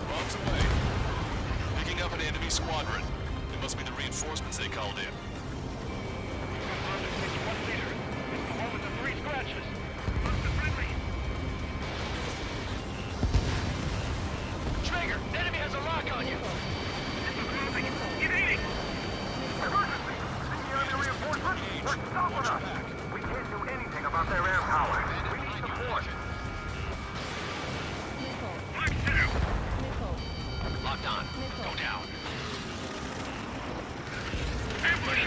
Bombs away. Picking up an enemy squadron. It must be the reinforcements they called in. Confirmed at 61 leader. It's the one with the 3 scratches. Must be friendly. Traeger, enemy has a lock on you. Get aiming! Emergency! The enemy reinforcements? They're stopping us! We can't do anything about their air power. We need support. Missile. Mark 2! Missile. Locked on. Missile. Go down. Ambush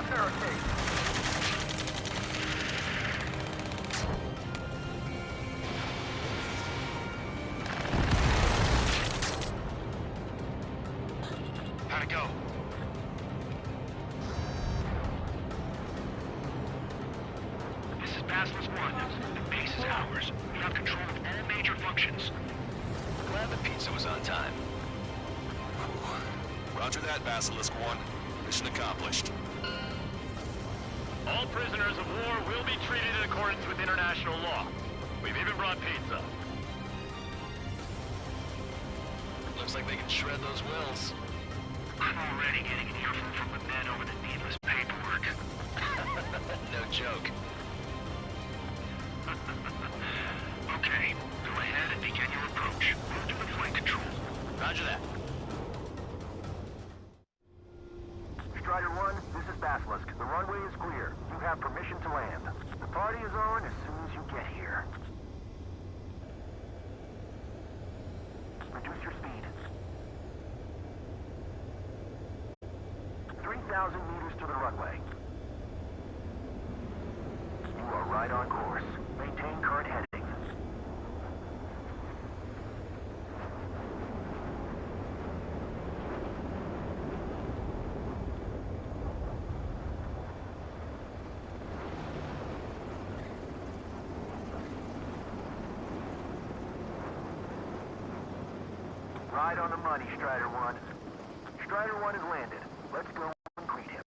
that barricade. How'd it go? This is Basilisk 1. The base is ours. We have control of all major functions. Glad the pizza was on time. Roger that, Basilisk 1. Mission accomplished. All prisoners of war will be treated in accordance with international law. We've even brought pizza. Looks like they can shred those wills. I'm already getting an earful from the men over the needless paperwork. No joke. Okay, go ahead and begin your approach. We'll do the flight control. Roger that. Strider 1, this is Basilisk. The runway is clear. You have permission to land. The party is on as soon as you get here. Reduce your speed. 3,000 meters to the runway. You are right on course. Maintain current heading. Right on the money, Strider 1. Strider 1 has landed. Let's go and greet him.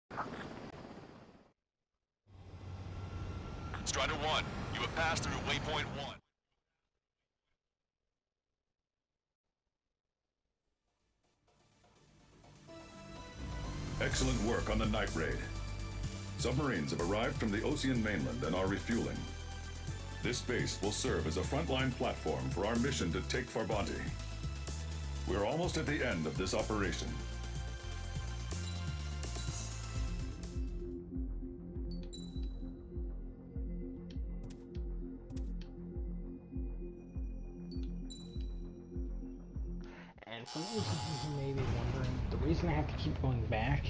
Strider 1, you have passed through waypoint 1. Excellent work on the night raid. Submarines have arrived from the Ocean mainland and are refueling. This base will serve as a frontline platform for our mission to take Farbanti. We're almost at the end of this operation. And for those of you who may be wondering, the reason I have to keep going back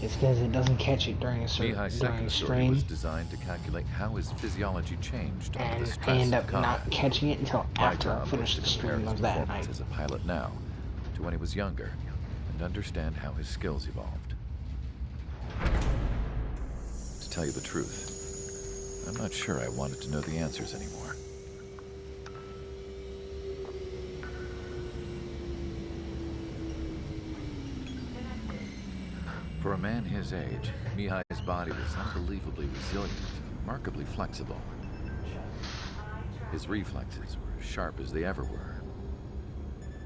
is because it doesn't catch it during a Mihai's second story stream, was designed to calculate how his physiology changed under the and stress I end of up combat. not catching it until My after I job finish was the to compare stream his of that performance night. as a pilot now to when he was younger and understand how his skills evolved. To tell you the truth, I'm not sure I wanted to know the answers anymore. For a man his age, Mihai's body was unbelievably resilient, remarkably flexible. His reflexes were sharp as they ever were.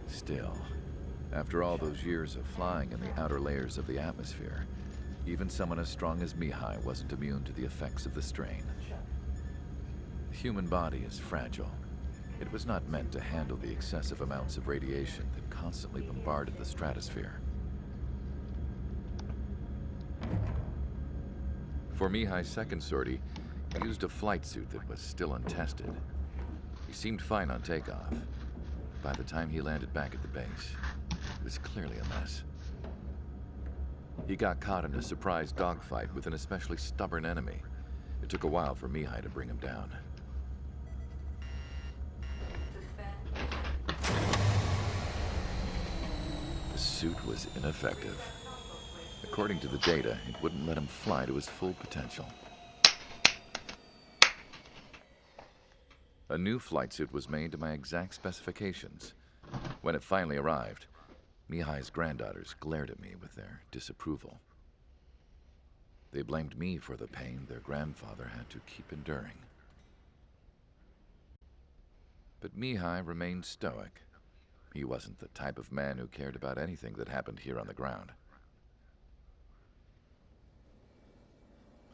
Still, after all those years of flying in the outer layers of the atmosphere, even someone as strong as Mihai wasn't immune to the effects of the strain. The human body is fragile. It was not meant to handle the excessive amounts of radiation that constantly bombarded the stratosphere. For Mihai's second sortie, he used a flight suit that was still untested. He seemed fine on takeoff. By the time he landed back at the base, it was clearly a mess. He got caught in a surprise dogfight with an especially stubborn enemy. It took a while for Mihai to bring him down. The suit was ineffective. According to the data, it wouldn't let him fly to his full potential. A new flight suit was made to my exact specifications. When it finally arrived, Mihai's granddaughters glared at me with their disapproval. They blamed me for the pain their grandfather had to keep enduring. But Mihai remained stoic. He wasn't the type of man who cared about anything that happened here on the ground.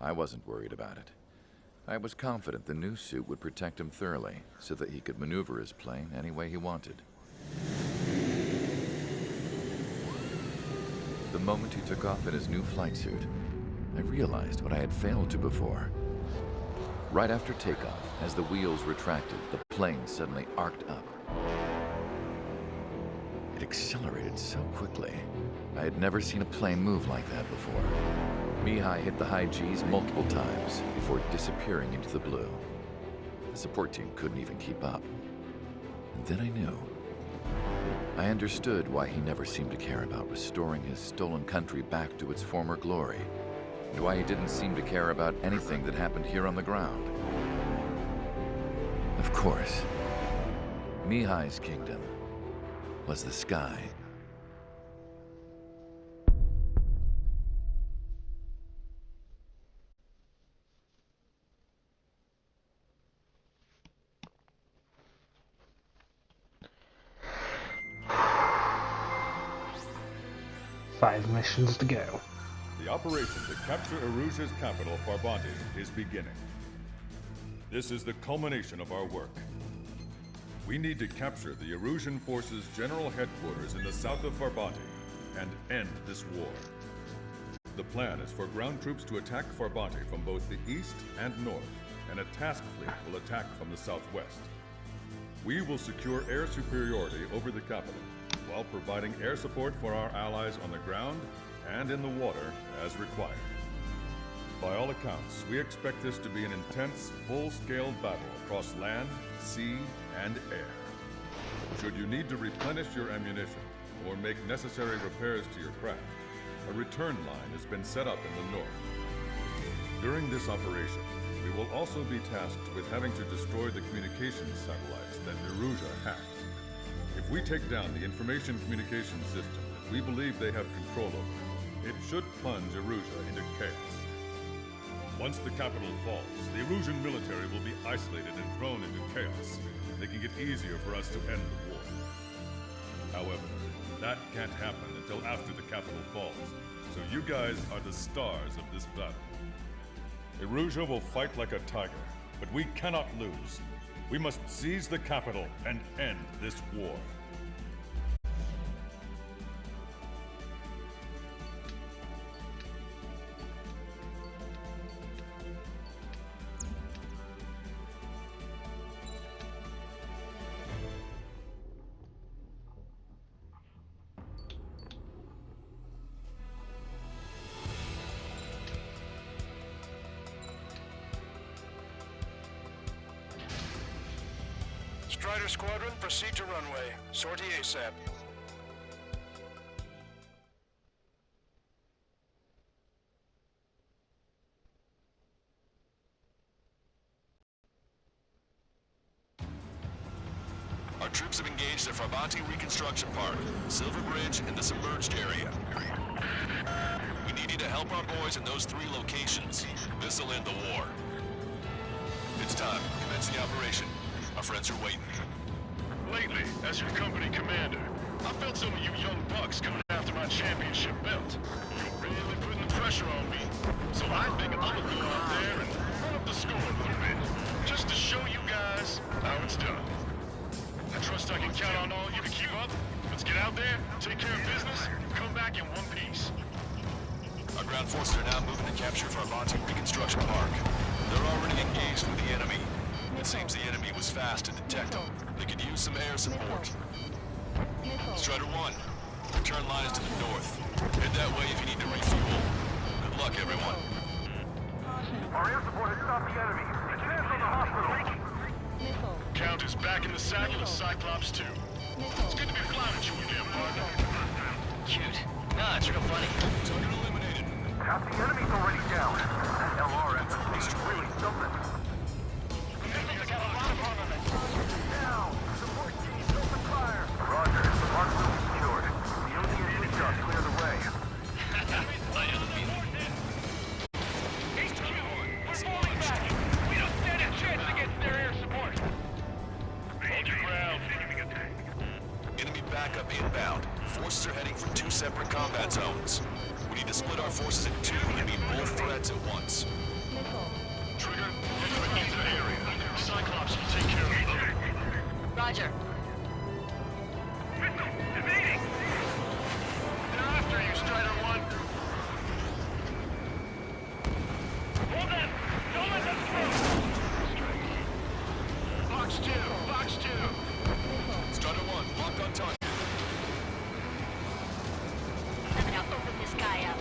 I wasn't worried about it. I was confident the new suit would protect him thoroughly so that he could maneuver his plane any way he wanted. The moment he took off in his new flight suit, I realized what I had failed to before. Right after takeoff, as the wheels retracted, the plane suddenly arced up. It accelerated so quickly. I had never seen a plane move like that before. Mihai hit the high G's multiple times before disappearing into the blue. The support team couldn't even keep up. And then I knew. I understood why he never seemed to care about restoring his stolen country back to its former glory, and why he didn't seem to care about anything that happened here on the ground. Of course, Mihai's kingdom was the sky. Five missions to go. The operation to capture Erusia's capital, Farbanti, is beginning. This is the culmination of our work. We need to capture the Erusian forces' general headquarters in the south of Farbanti and end this war. The plan is for ground troops to attack Farbanti from both the east and north, and a task fleet will attack from the southwest. We will secure air superiority over the capital, while providing air support for our allies on the ground and in the water as required. By all accounts, we expect this to be an intense, full-scale battle across land, sea, and air. Should you need to replenish your ammunition or make necessary repairs to your craft, a return line has been set up in the north. During this operation, we will also be tasked with having to destroy the communications satellites that Erusia hacked. If we take down the information communication system that we believe they have control over, it should plunge Erusia into chaos. Once the capital falls, the Erusian military will be isolated and thrown into chaos, making it easier for us to end the war. However, that can't happen until after the capital falls, so you guys are the stars of this battle. Erusia will fight like a tiger, but we cannot lose. We must seize the capital and end this war. Strider Squadron, proceed to runway. Sortie ASAP. Our troops have engaged at Farbanti Reconstruction Park, Silver Bridge, and the submerged area. We need you to help our boys in those 3 locations. This'll end the war. It's time. Commence the operation. Our friends are waiting. Lately, as your company commander, I felt some of you young bucks coming after my championship belt. You're really putting the pressure on me. So I think I'm gonna go out there and run up the score a little bit, just to show you guys how it's done. I trust I can count on all you to keep up. Let's get out there, take care of business, and come back in one piece. Our ground forces are now moving to capture Farbanti Reconstruction Park. They're already engaged with the enemy. It seems the enemy was fast to detect them. They could use some air support. Strider 1, return line is to the north. Head that way if you need to refuel. Good luck, everyone. Our air support has stopped the enemy. It's in from the hospital. Missile. Count is back in the saddle of Cyclops 2. It's good to be flying at you again, partner. Cute. Nah, it's real funny. Target eliminated. Half the enemy's already down. That LRS is really something. Now, support teams open fire. Roger, the park will be secured. The OD and Big Shot clear the way. He's cute. We're falling back. We don't stand a chance against their air support. Hold your ground. Enemy backup inbound. Forces are heading from 2 separate combat zones. We need to split our forces in 2 and meet both threats at once. Missile. Trigger, get into the area. Cyclops will take care of it. Roger. Evading! They're after you, Strider 1. Hold them! Don't let them through! Box 2! Box 2! Strider 1, locked on target. I'm gonna open this guy up.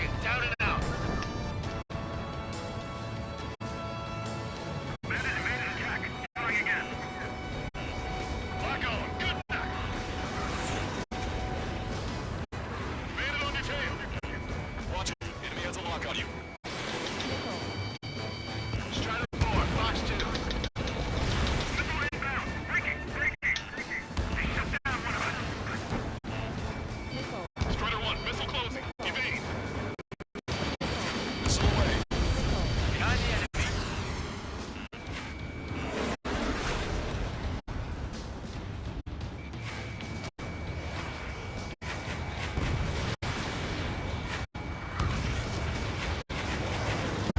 Target down and out. Bandit attack. Going again. Lock on. Good back. Bandit on your tail. Roger. Enemy has a lock on you. Missile. Strider 4, Fox 2. Missile inbound. Breaking. They shut down one of us. Missile. Strider 1, missile closing. Evade. Missile away. Missile. Behind the enemy.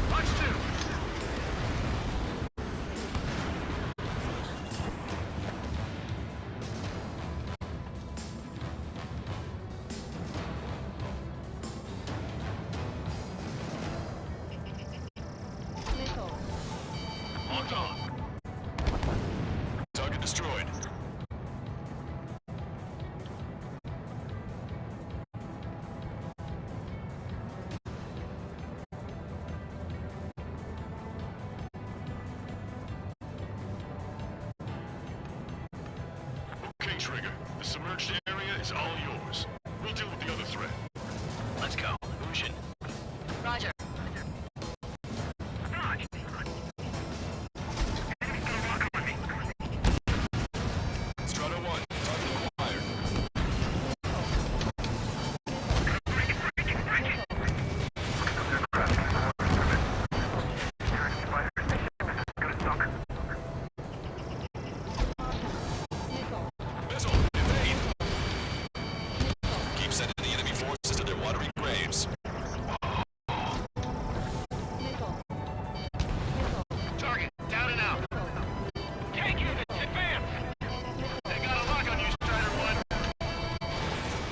Fox 2. Missile. Locked on. Target destroyed. Okay, Trigger. The submerged area is all yours. We'll deal with the other threat. Let's go. Lucian. Roger. Dodge! Enemy's gonna lock on me. Strider 1, target acquired. Missile. Missile, evade! Keep sending the enemy forces to their watery graves. Missile. Missile. Target, down and out. Tank units, advance! They got a lock on you, Strider 1.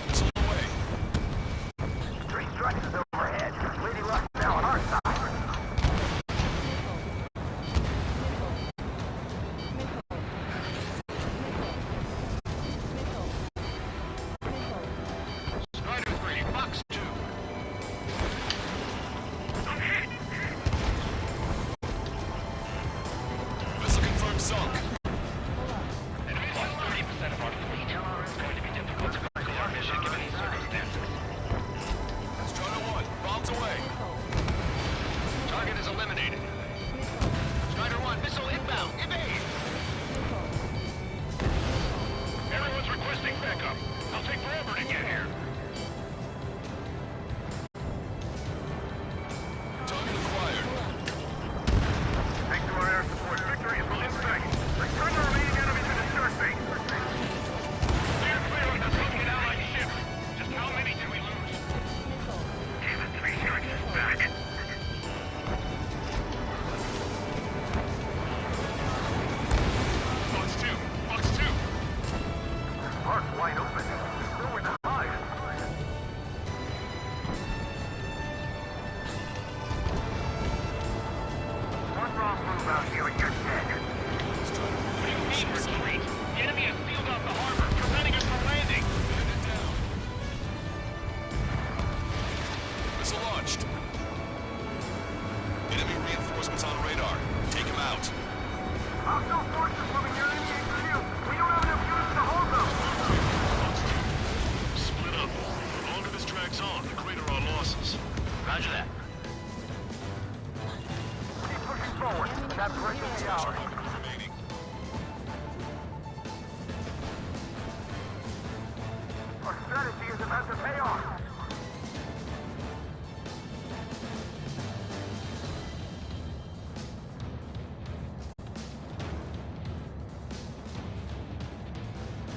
Missile away. 3 structures overhead. Lady Luck now on our side. Strider 3, Fox 2. I'm hit! Missile confirmed sunk. Enemy lost 30% of our fleet. It's going to be difficult to complete our mission given these circumstances. Strider 1, bombs away. Target is eliminated. Strider 1, missile inbound. Evade! Everyone's requesting backup. I'll take forever to get here. Target acquired. Thanks to our air support, victory is in sight. Return the remaining enemy to the start base. Steer clear of the Soviet allied ships. Just how many did we lose? Damn it, 3 structures back. Fox 2, Fox 2. Park's wide open. Nowhere to hide. One wrong move out here and you're dead. What do you mean retreat? The enemy has sealed off the harbor, preventing us from landing. Bandit down. Missile launched. Enemy reinforcements on radar. Take him out. Hostile forces moving near enemy HQ. We don't have enough units to hold them. Split up. The longer this drags on, the greater our losses. Roger that. Keep pushing forward. That pressure is ours. Remaining. Our strategy is about to pay off.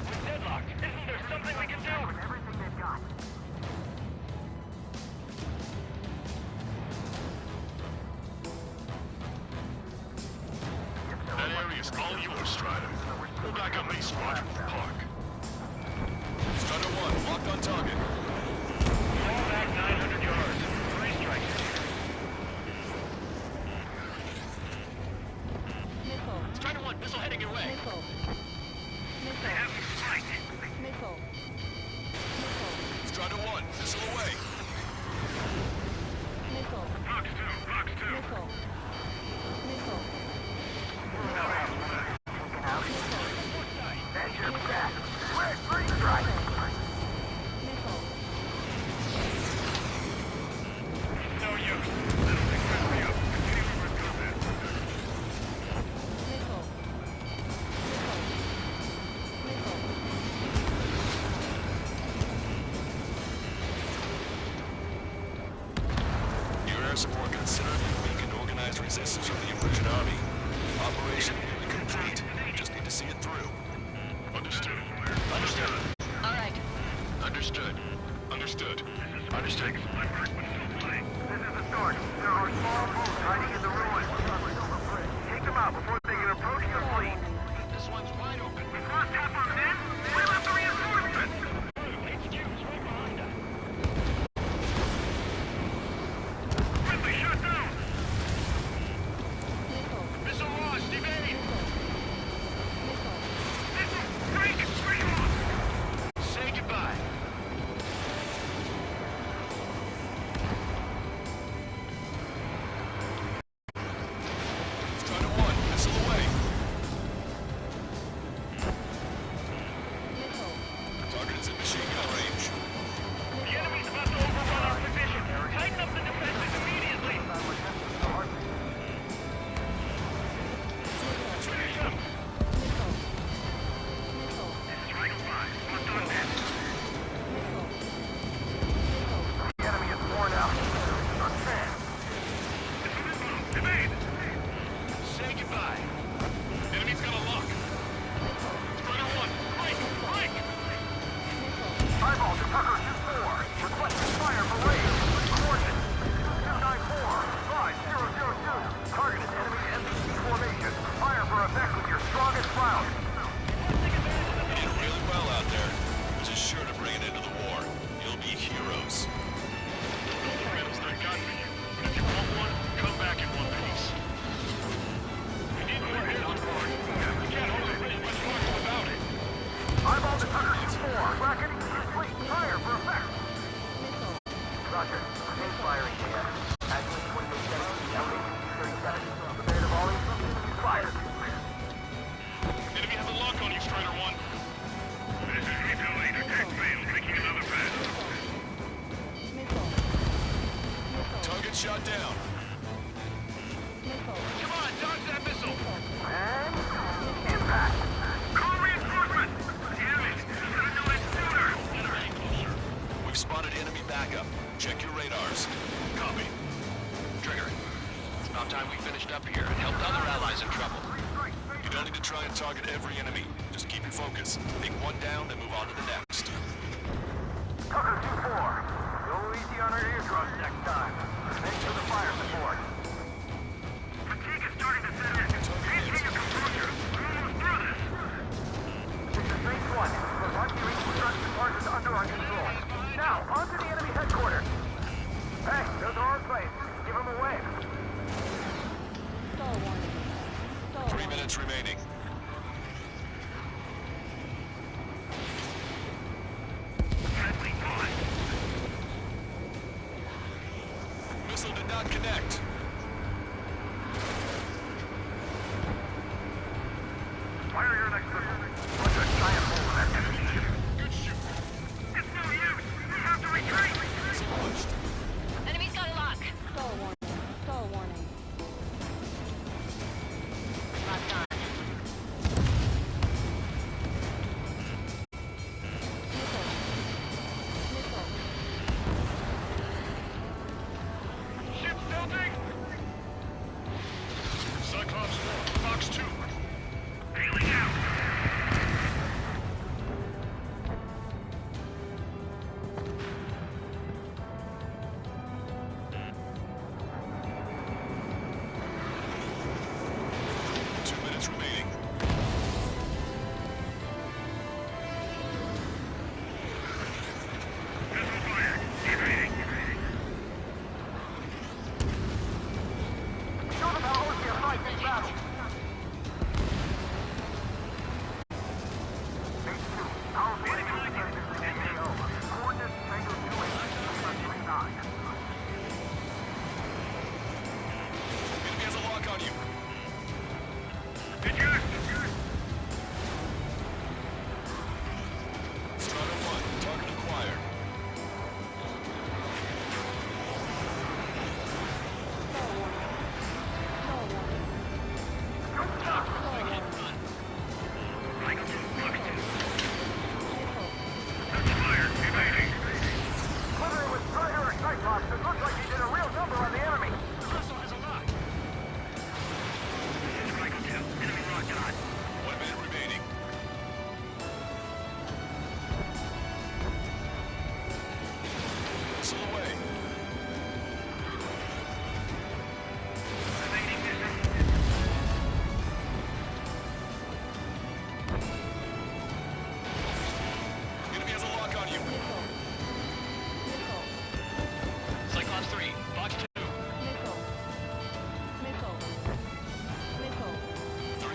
We're deadlocked. Isn't there something we can do? Everything they've got. That area's all yours, Strider. Go back up Mace Squadron for Park. Strider 1, locked on target. Fall back 900 yards. 3 strikes. Missile. Strider 1, missile heading your way. Missile. They Missile. have me flanked. Missile. Missile. Strider 1, missile away. air support considerably weakened organized resistance from the emergent army. Operation nearly complete. Just need to see it through. Understood. Understood. All right. Understood. Understood. Understood. This is the start. There are small boats hiding in the ruins. Take them out before they can approach the fleet. This one's wide open. We lost half our men. Where left the reinforcements? Friendly shot down. Missile. Missile launched. Evade. Missile. Missile! Break! Break off! Say goodbye. Strider 1, missile away. Missile. Target is in machine gun range. The enemy's about to overrun our position. Tighten up the defenses immediately. Finish up. Missile. Missile. Strider 5. What's on that? Missile. The enemy is worn out. Our chance. Evade! Say goodbye. Enemy's got a lock. Strider 1, break! Break! Eyeball to Tucker 2-4. Requesting fire for raid. Coordinates 294-5002. Targeted enemy MPC formation. Fire for effect with your strongest round. You did really well out there. Just sure to bring it into the war. You'll be heroes. All the medals I got for you. But if you want one, come back in one piece. We need more air support. We can't hold the bridge much longer without it. Eyeball to Tucker 2-4. Bracketing complete. Fire for effect. Missile. Roger. Main firing here. Agilent 2870, LA-37. Prepare to volley. Fire. Enemy has a lock on you, Strider 1. This is Retail Leader. Tech failed, taking another pass. Missile. Missile. Target shot down. Missile. Come on, dodge that missile. And impact. Call reinforcements. Damn it. Should have known it sooner. We've spotted enemy backup. Check your radars. Copy. Trigger. It's about time we finished up here and helped other allies in trouble. You don't need to try and target every enemy. Just keep your focus. Take one down and move on to the next. Tucker 2-4. Go easy on our eardrums next time. Thanks for the fire support. Fatigue is starting to set in. Maintain your composure. We're almost through this. This is phase 1. The artillery construction part is under our control. Now, on to the enemy headquarters. Hey, those are our planes. Give them away. Stall warning. Stall 3 warning. minutes remaining. Friendly on. Missile did not connect. Fire your next missile. Punch a giant hole in that enemy ship. Good shoot. It's no use. We have to retreat. Missile launched. Enemy's got a lock. Stall warning. Stall warning. Locked on. Missile. Missile. Ship's tilting.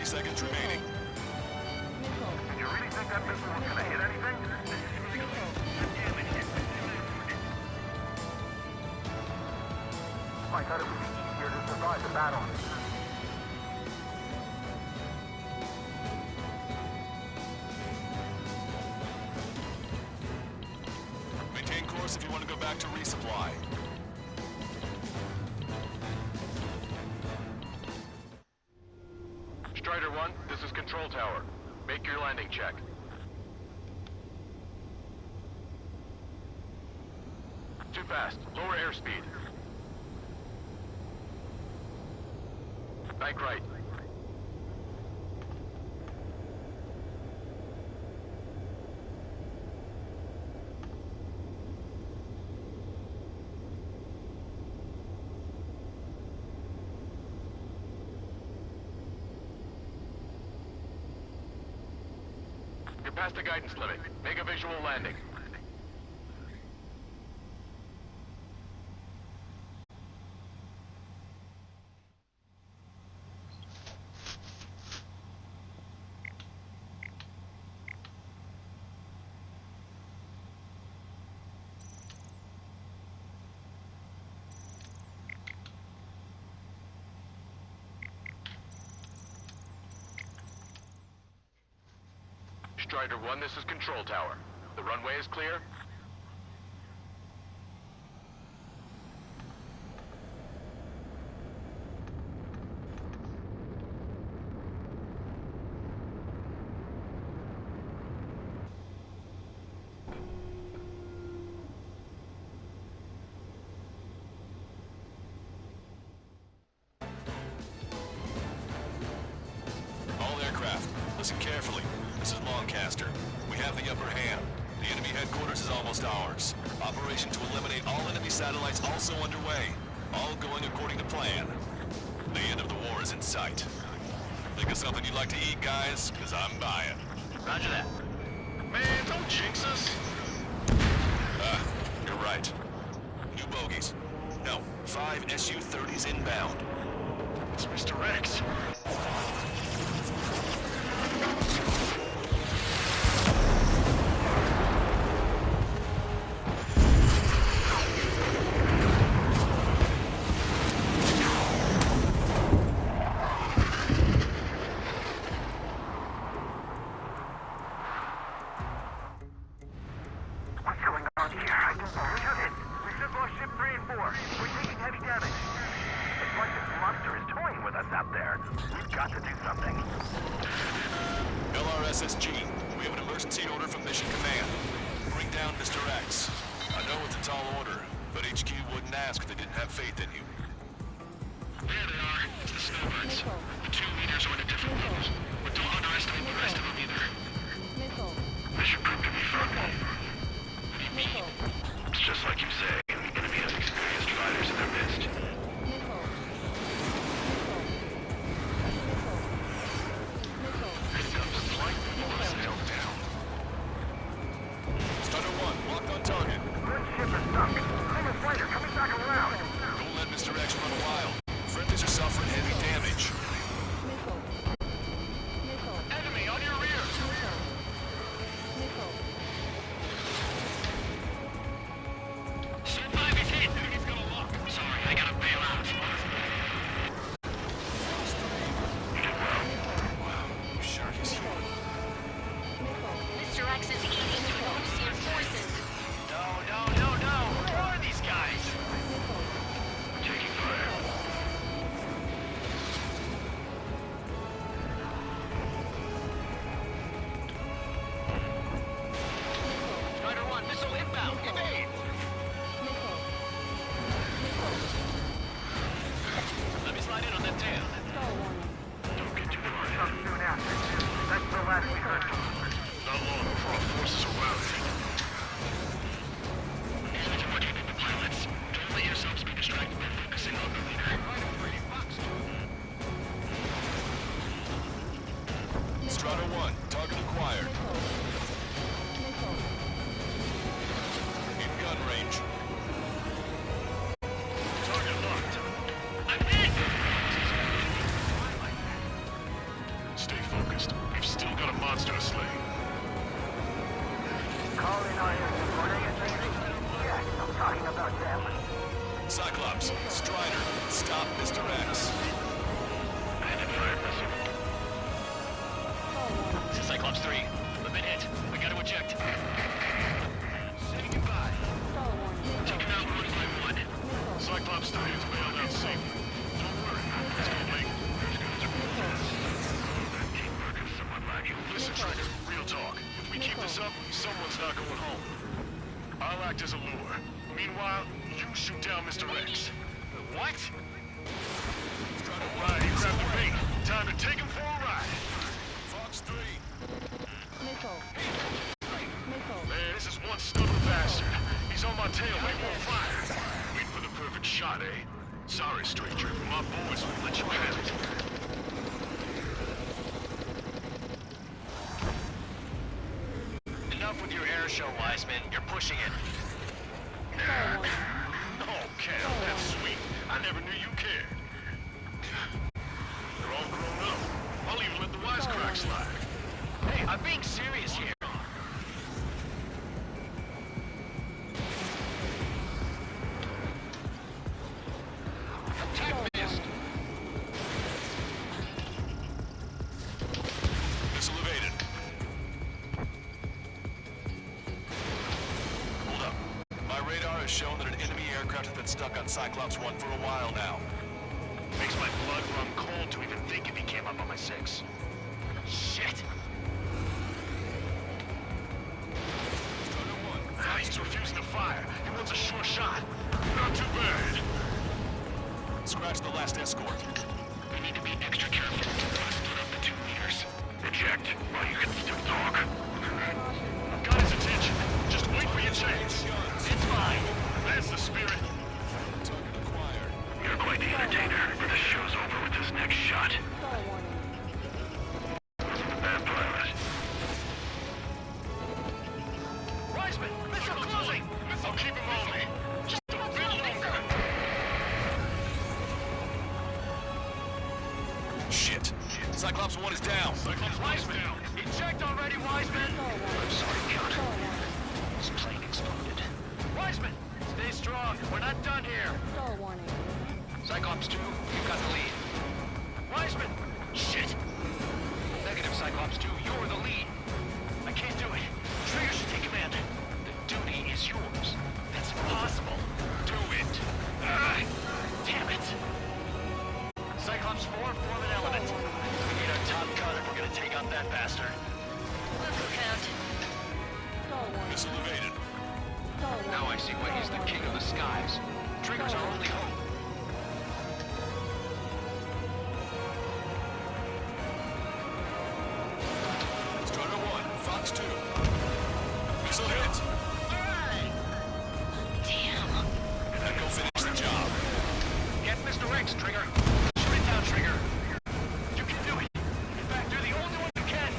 seconds remaining. Missile. You really think that missile was gonna hit anything? I thought it would be easier to survive the battle. Maintain course if you want to go back to resupply. Strider 1, this is Control Tower. Make your landing check. Too fast. Lower airspeed. Bank right. You're past the guidance limit. Make a visual landing. Strider 1, this is Control Tower. The runway is clear? All aircraft, listen carefully. This is Lancaster. We have the upper hand. The enemy headquarters is almost ours. Operation to eliminate all enemy satellites also underway. All going according to plan. The end of the war is in sight. Think of something you'd like to eat, guys? Because I'm buying. Roger that. Man, don't jinx us. You're right. New bogies. No, 5 Su-30s inbound. It's Mr. X. What's going on here? I don't believe it. We just lost ship 3 and 4. We're taking heavy damage. It's like this monster is toying with us out there. We've got to do something. LRSSG, we have an emergency order from Mission Command. Bring down Mr. X. I know it's a tall order, but HQ wouldn't ask if they didn't have faith in you. There they are. It's the snowbirds. The 2 leaders are in a different level. But don't underestimate the rest of them either. Missile. This should prove to be fun. Missile. It's just like you say. The enemy has experienced fighters in their midst. Missile. Missile. It comes like all sails down. Strider 1, locked on target. Good ship is sunk. Single fighter coming back around. Don't let Mr. X run wild. Friendlies are suffering heavy damage. Missile. Missile. Enemy on your rear! Missile. Missile. Send Cyclops, Strider, stop Mr. X. This is Cyclops 3. We've been hit. We gotta eject. Say goodbye. Taking out one by one. Cyclops 3 is bailed out safely. Don't worry. Let's go, Blake. Listen, Trigger, real talk. If we keep this up, someone's not going home. I'll act as a lure. Meanwhile, you shoot down Mr. X. What? Right, he grabbed the bait. Time to take him for a ride. Fox 3. Missile. Missile. Man, this is one stubborn bastard. He's on my tail, but he won't fire. Waiting for the perfect shot, eh? Sorry, stranger, but my boys won't let you have it. Enough with your air show, Wiseman. You're pushing it. Oh, Cal, that's sweet. I never knew you cared. They're all grown up. I'll even let the wisecrack slide. Hey, I'm being serious here. Attack missed. Missile evaded. Hold up. My radar has shown that an enemy aircraft has been stuck on Cyclops 1 for a while now. Makes my blood run cold to even think if he came up on my 6. Shit. He's refusing to fire. He wants a sure shot. Not too bad. Scratch the last escort. We need to be extra careful. Let's put up the 2 meters. Eject while you can still talk. I've got his attention. Just wait for your chance. It's fine. That's the spirit. Target acquired. You're quite the entertainer, but this show's over with this next shot. Stall warning. Bad pilot. Wiseman, missile closing. I'll keep him on me. Just a bit longer. Shit. Cyclops 1 is down. Cyclops Wiseman, down. eject already, Wiseman. I'm sorry, Count. Stall warning. This plane exploded. Wiseman, stay strong. We're not done here. Stall warning. Cyclops 2, you've got the lead. Wiseman! Shit! Negative, Cyclops 2, you're the lead. I can't do it. Trigger should take command. The duty is yours. That's impossible. Do it. Damn it. Cyclops 4, form an element. We need our top gun if we're gonna take out that bastard. Let's go, Count. Stall warning. Missile evaded. Stall warning. Now I see why he's the king of the skies. Trigger's our only hope. Strider 1, Fox 2. Missile hit. Damn. Then go finish the job. Get Mr. X, Trigger. Shoot it down, Trigger. You can do it. In fact, you're the only one who can.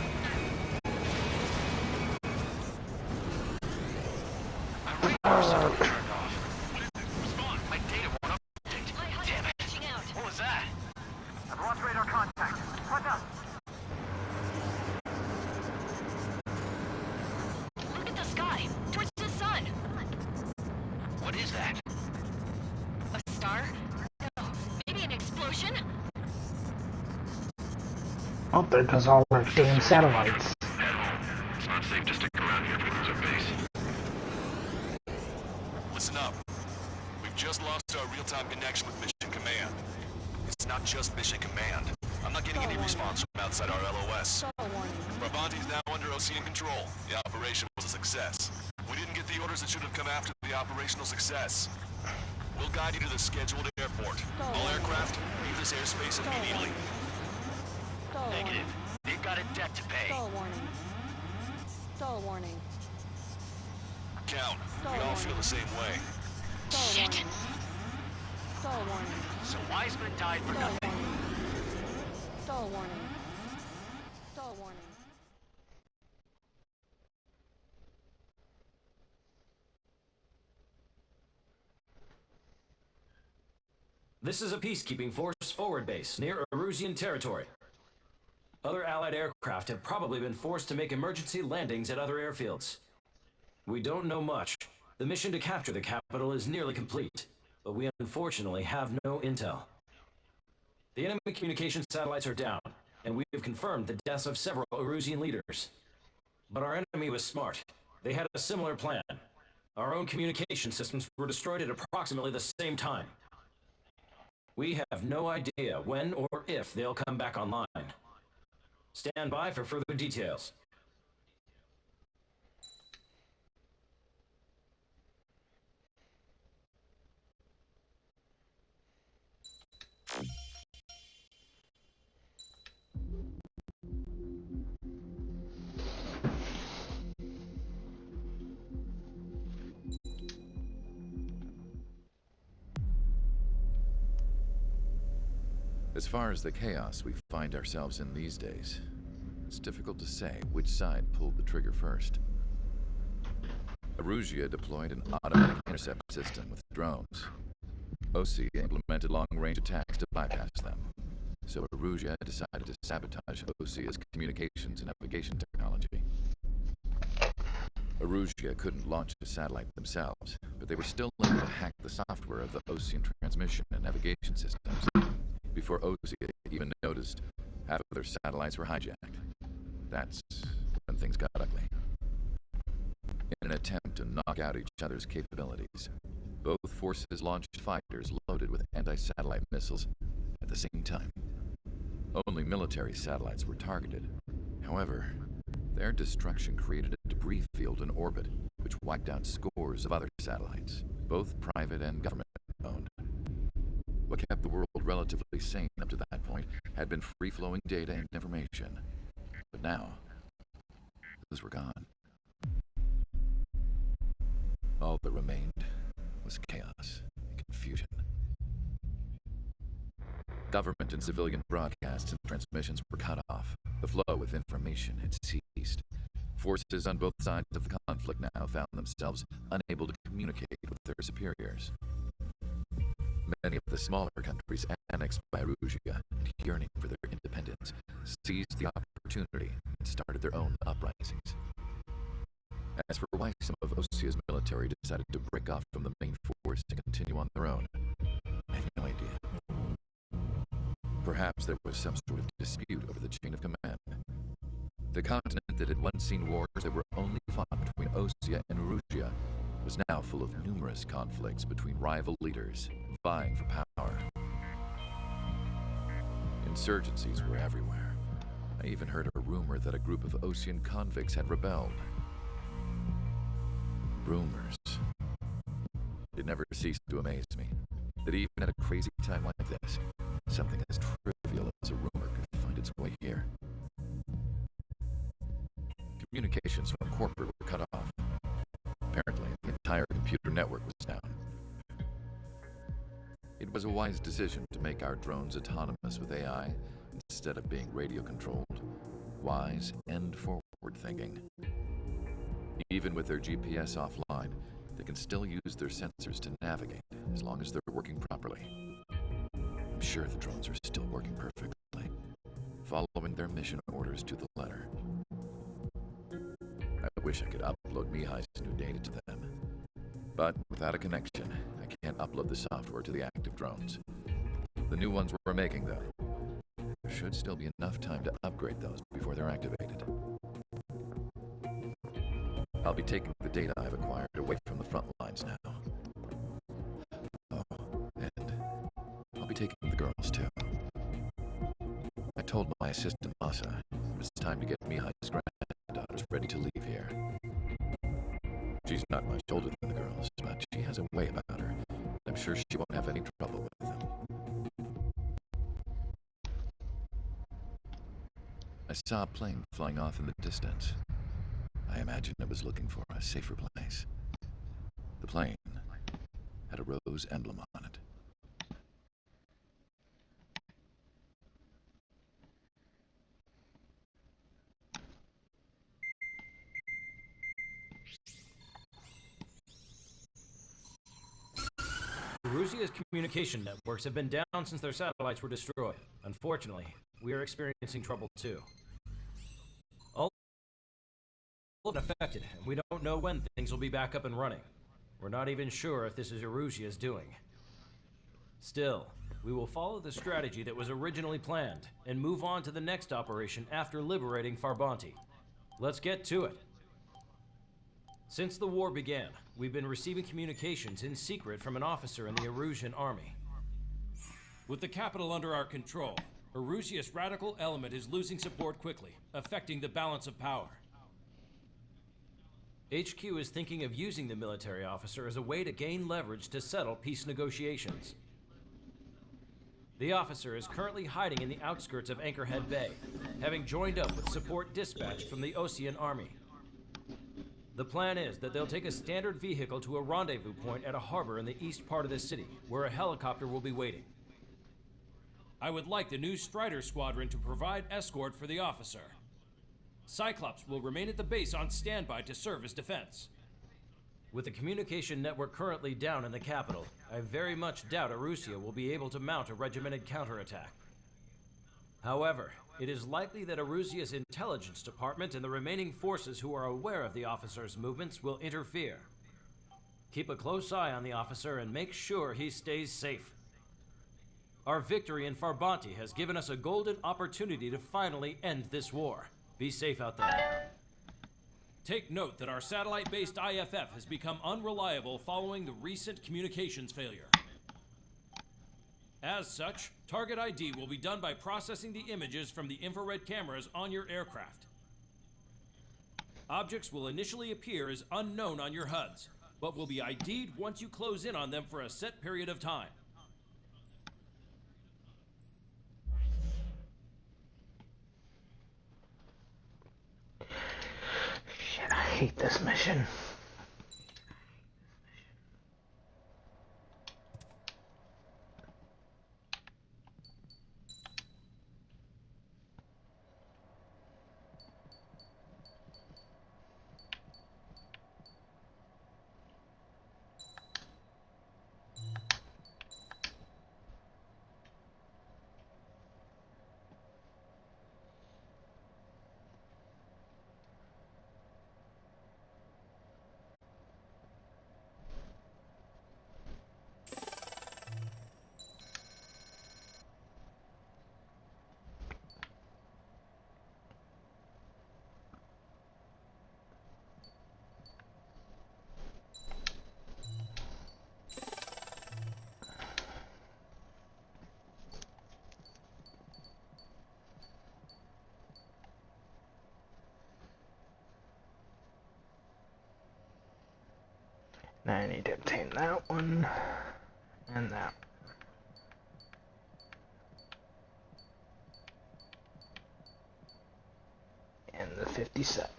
My radar circuit turned off. Respond. My data won't update. Damn it. What was that? I've lost radar contact. What's up? Look at the sky. Towards the sun. What is that? A star? No. Maybe an explosion? Oh, there goes all our damn satellites. It's not safe to stick around here if we lose our base. Listen up. We've just lost our real-time connection with Mission Command. It's not just Mission Command. I'm not getting any response from outside our LOS. Stall warning. Brabanti's now under OCN control. The operation was a success. We didn't get the orders that should have come after the operational success. We'll guide you to the scheduled airport. All aircraft, leave this airspace immediately. Stall warning. Negative. They've got a debt to pay. Stall warning. Stall warning. Count, we all feel the same way. Stall warning. Stall warning. So Wiseman died for Stall nothing. warning. Stall warning. Stall warning. This is a peacekeeping force forward base near Erusian territory. Other Allied aircraft have probably been forced to make emergency landings at other airfields. We don't know much. The mission to capture the capital is nearly complete. but we unfortunately have no intel. The enemy communication satellites are down, and we have confirmed the deaths of several Erusian leaders. But our enemy was smart. They had a similar plan. Our own communication systems were destroyed at approximately the same time. We have no idea when or if they'll come back online. Stand by for further details. As far as the chaos we find ourselves in these days, it's difficult to say which side pulled the trigger first. Erusia deployed an automatic intercept system with drones. OC implemented long-range attacks to bypass them. So Erusia decided to sabotage OC's communications and navigation technology. Erusia couldn't launch a satellite themselves, but they were still able to hack the software of the Ocean transmission and navigation systems. Before OC even noticed, half of their satellites were hijacked. That's when things got ugly. In an attempt to knock out each other's capabilities, both forces launched fighters loaded with anti-satellite missiles at the same time. Only military satellites were targeted. However, their destruction created a debris field in orbit, which wiped out scores of other satellites, both private and government-owned. What kept the world relatively sane up to that point had been free-flowing data and information. But now, those were gone. All that remained was chaos and confusion. Government and civilian broadcasts and transmissions were cut off. The flow of information had ceased. Forces on both sides of the conflict now found themselves unable to communicate with their superiors. Many of the smaller countries annexed by Erusia and yearning for their independence seized the opportunity and started their own uprisings. As for why some of Osia's military decided to break off from the main force and continue on their own, I have no idea. Perhaps there was some sort of dispute over the chain of command. The continent that had once seen wars that were only fought between Osia and Erusia was now full of numerous conflicts between rival leaders vying for power. Insurgencies were everywhere. I even heard a rumor that a group of Osean convicts had rebelled. Rumors. It never ceased to amaze me that even at a crazy time like this, something as trivial as a rumor could find its way here. Communications from corporate were cut off. Apparently, the entire computer network was down. It was a wise decision to make our drones autonomous with AI instead of being radio-controlled. Wise and forward-thinking. Even with their GPS offline, they can still use their sensors to navigate as long as they're working properly. I'm sure the drones are still working perfectly, following their mission orders to the letter. I wish I could upload Mihai's new data to them. But without a connection, I can't upload the software to the active drones. The new ones we're making, though, there should still be enough time to upgrade those before they're activated. I'll be taking the data I've acquired away from the front lines now. Oh, and I'll be taking the girls, too. I told my assistant, Masa, it was time to get Mihai's granddaughters ready to leave here. She's not much older than the girls, but she has a way about her. I'm sure she won't have any trouble with them. I saw a plane flying off in the distance. I imagine it was looking for a safer place. The plane had a rose emblem on it. Erusia's communication networks have been down since their satellites were destroyed. Unfortunately, we are experiencing trouble too. All have been affected, and we don't know when things will be back up and running. We're not even sure if this is Erusia's doing. Still, we will follow the strategy that was originally planned and move on to the next operation after liberating Farbanti. Let's get to it. Since the war began, we've been receiving communications in secret from an officer in the Erusian army. With the capital under our control, Erusia's radical element is losing support quickly, affecting the balance of power. HQ is thinking of using the military officer as a way to gain leverage to settle peace negotiations. The officer is currently hiding in the outskirts of Anchorhead Bay, having joined up with support dispatched from the Osean army. The plan is that they'll take a standard vehicle to a rendezvous point at a harbor in the east part of the city, where a helicopter will be waiting. I would like the new Strider Squadron to provide escort for the officer. Cyclops will remain at the base on standby to serve as defense. With the communication network currently down in the capital, I very much doubt Erusia will be able to mount a regimented counterattack. However, it is likely that Erusia's intelligence department and the remaining forces who are aware of the officer's movements will interfere. Keep a close eye on the officer and make sure he stays safe. Our victory in Farbanti has given us a golden opportunity to finally end this war. Be safe out there. Take note that our satellite-based IFF has become unreliable following the recent communications failure. As such, target ID will be done by processing the images from the infrared cameras on your aircraft. Objects will initially appear as unknown on your HUDs, but will be ID'd once you close in on them for a set period of time. Shit, I hate this mission. Now I need to obtain that one and that one. And the 57.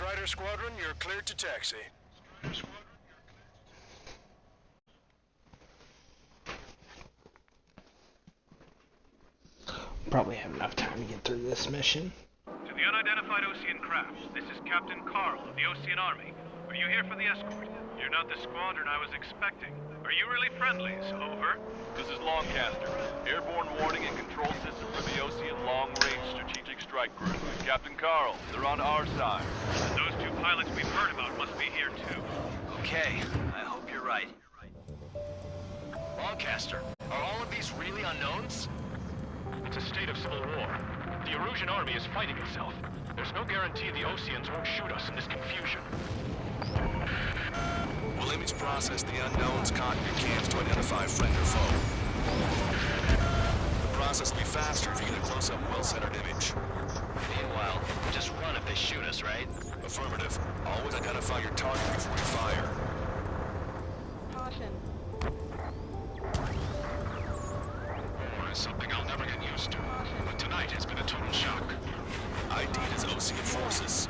Strider Squadron, you're cleared to taxi. Probably have enough time to get through this mission. To the unidentified Osean craft, this is Captain Carl of the Osean Army. Are you here for the escort? You're not the squadron I was expecting. Are you really friendlies? Over. This is Longcaster. Airborne warning and control system for the Osean Long Range Strategic Strike Group. Captain Carl, they're on our side. And those two pilots we've heard about must be here too. Okay, I hope you're right. Longcaster, are all of these really unknowns? It's a state of civil war. The Erusian army is fighting itself. There's no guarantee the Oseans won't shoot us in this confusion. We'll image process the unknowns caught in your cams to identify friend or foe. The process will be faster if you get a close-up, well-centered image. Meanwhile, just run if they shoot us, right? Affirmative. Always identify your target before you fire. Caution. War is something I'll never get used to. But tonight has been a total shock. ID is Osean forces.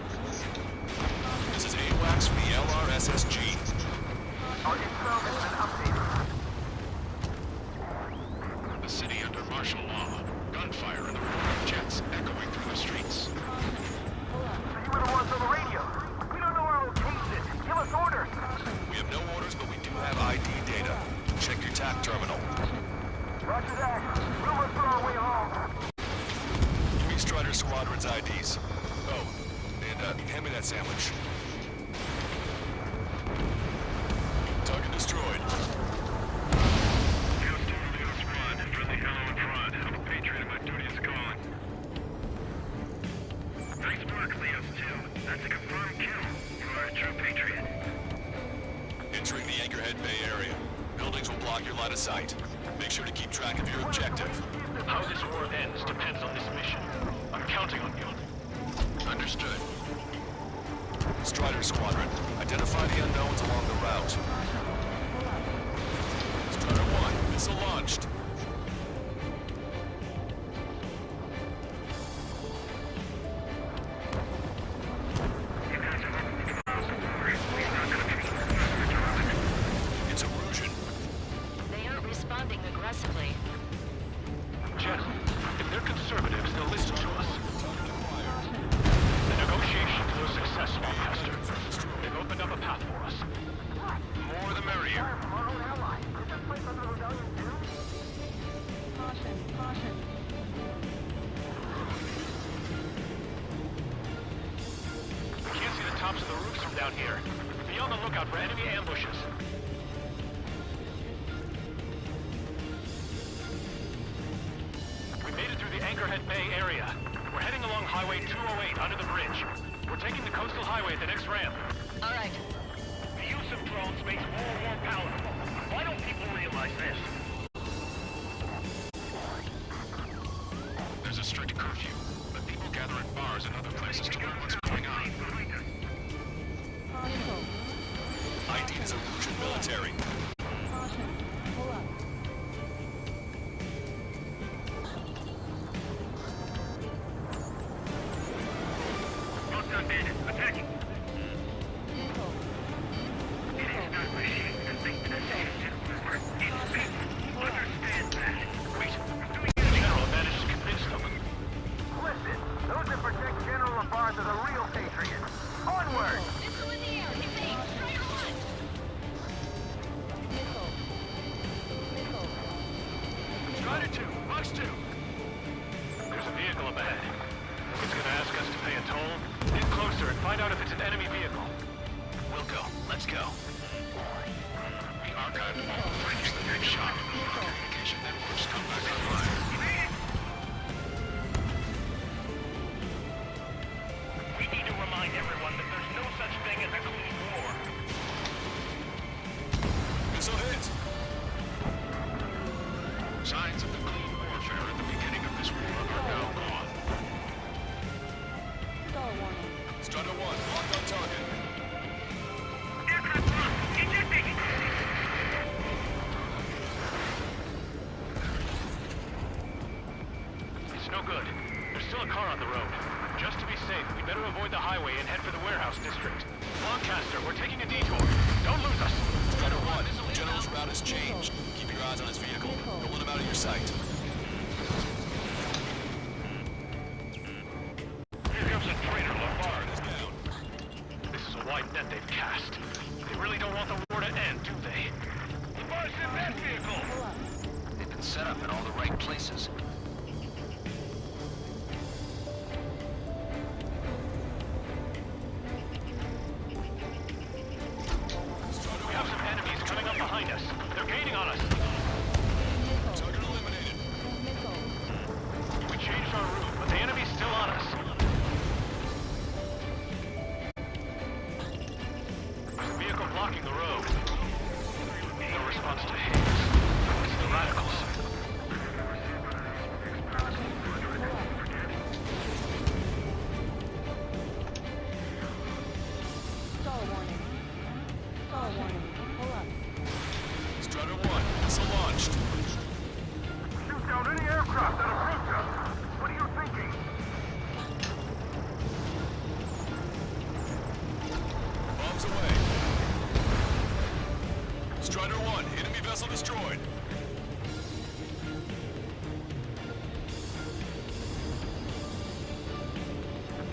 This is AWACS for the LRSSG. Our info has been updated. The city under martial law. Gunfire and the roar of jets echoing through the streets. So you were the ones on the radio. We don't know our location. Give us orders. We have no orders, but we do have ID data. Check your TAC terminal. Roger that. We'll run through our way home. Give me Strider Squadron's IDs. Oh, and hand me that sandwich. Target destroyed. Friendly hello in front. I'm a patriot and my duty is calling. Nice work, Leos 2. That's a confirmed kill. You are a true patriot. Entering the Anchorhead Bay area. Buildings will block your line of sight. Make sure to keep track of your objective. How this war ends depends on this mission. I'm counting on you. Understood. Strider Squadron, identify the unknowns along the route. Strider 1, missile launched. It's Erusian. They aren't responding aggressively. General, if they're conservatives, they'll listen to us. The negotiations were successful, Pastor. They've opened up a path for us. More the merrier. Our own ally. Is this place under rebellion too? Caution. Caution. We can't see the tops of the roofs from down here. Be on the lookout for enemy ambushes. We made it through the Anchorhead Bay area. We're heading along Highway 208 under the bridge. We're taking the coastal highway at the next ramp. All right. The use of drones makes war more palatable. Why don't people realize this? There's a strict curfew, but people gather at bars and other places to learn what's going on. Hostile. ID is Erusian military. Caution. Pull up. Well done, bandit. Attacking. Vehicle. Vehicle. Not machine to think that it's people. Understand that. Wait, the general managed to convince them. Listen, those that protect General Labarge are the real patriots. Onward! Missile in the air. Hit me. Strider 1. Vehicle. Vehicle. Strider 2, Box 2. There's a vehicle up ahead. It's gonna ask us to pay a toll. Get closer and find out if it's an enemy vehicle. We'll go. Let's go. We archived all footage that they've shot. Communication networks come back online. We need to remind everyone that there's no such thing as a clean war. Missile hit. Signs of the clean warfare at the beginning of this war are now gone. Stall warning. Strider 1, locked on target. Aircraft lost. Ejecting. we're taking a detour. Don't lose us. Strider 1, the general's route has changed. Keep your eyes on his vehicle. Don't let him out of your sight. Here comes a traitor, Lombard. This is a wide net they've cast. They really don't want the war to end, do they? Lamar's in that vehicle! Pull up. They've been set up in all the right places. We have some enemies coming up behind us. They're gaining on us. Missile. Target eliminated. Missile. We changed our route, but the enemy's still on us. There's a vehicle blocking the road. No response to Higgs. It's the radicals. Stall warning. Stall warning. Pull up. Strider 1, missile launched. Shoot down any aircraft that approach us. What are you thinking? Bombs away. Strider 1, enemy vessel destroyed.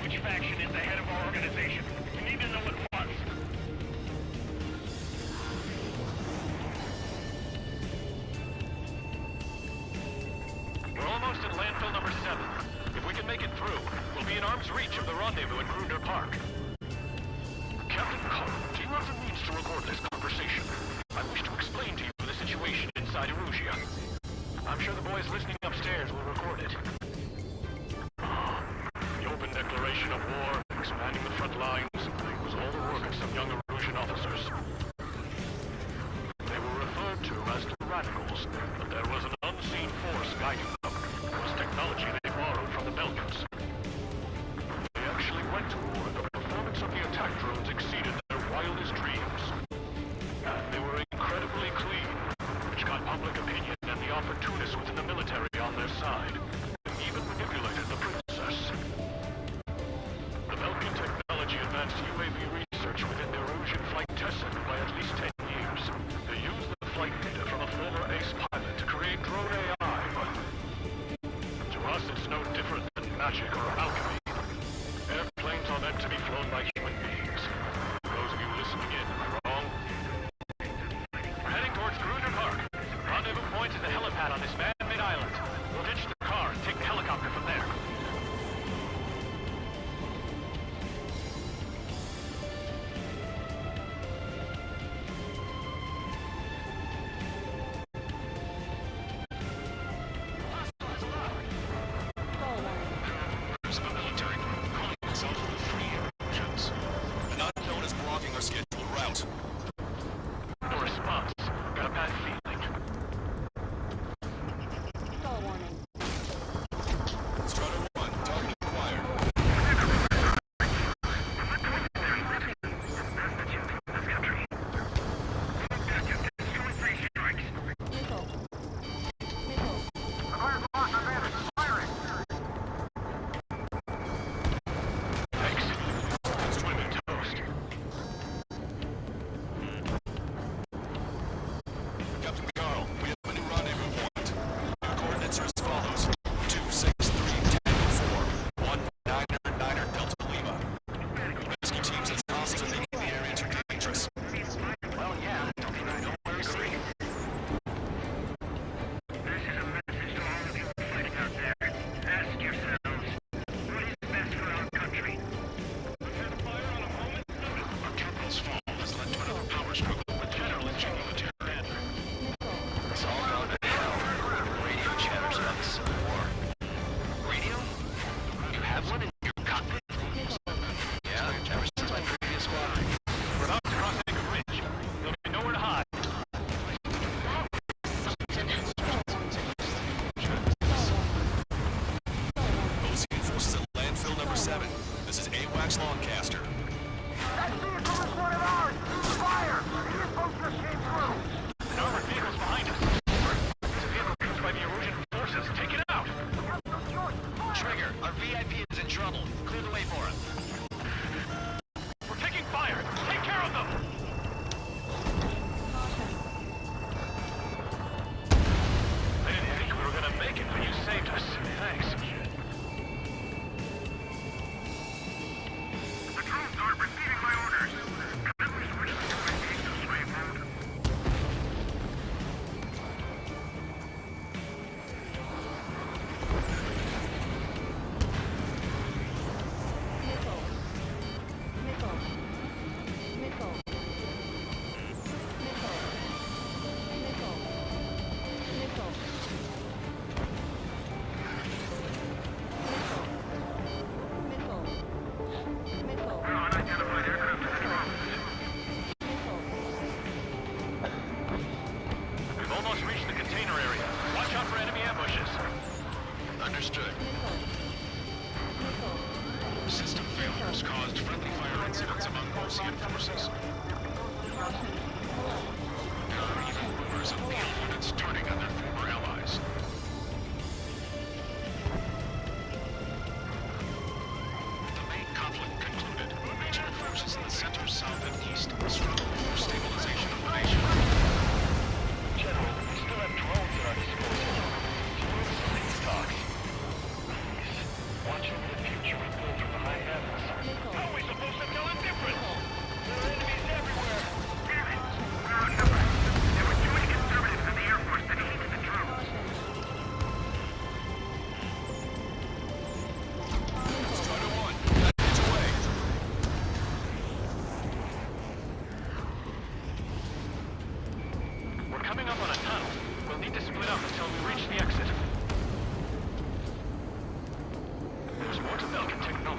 Which faction is the head of our organization? We need to know at once. We're almost at landfill number 7. If we can make it through, we'll be in arm's reach of the rendezvous in Grunder Park. Captain Carl, do you have the means to record this conversation? I wish to explain to you the situation inside Erusia. I'm sure the boys listening upstairs will record it. The open declaration of war, expanding the front lines, was all the work of some young Erusian officers. They were referred to as the Radicals, but there was an unseen force guiding them. It was technology they borrowed from the Belgians. They actually went to war, and the performance of the attack drones exceeded their wildest dreams. And they were incredibly clean, which got public opinion and the opportunists within the military on their side, and even manipulated the princess. The Belgian technology advanced UAV research within the Erusian flight test center by at least 10 years. They used the flight data from a former ace pilot to create drone AI, but to us it's no different than magic or alchemy. Airplanes are meant to be flown by human beings.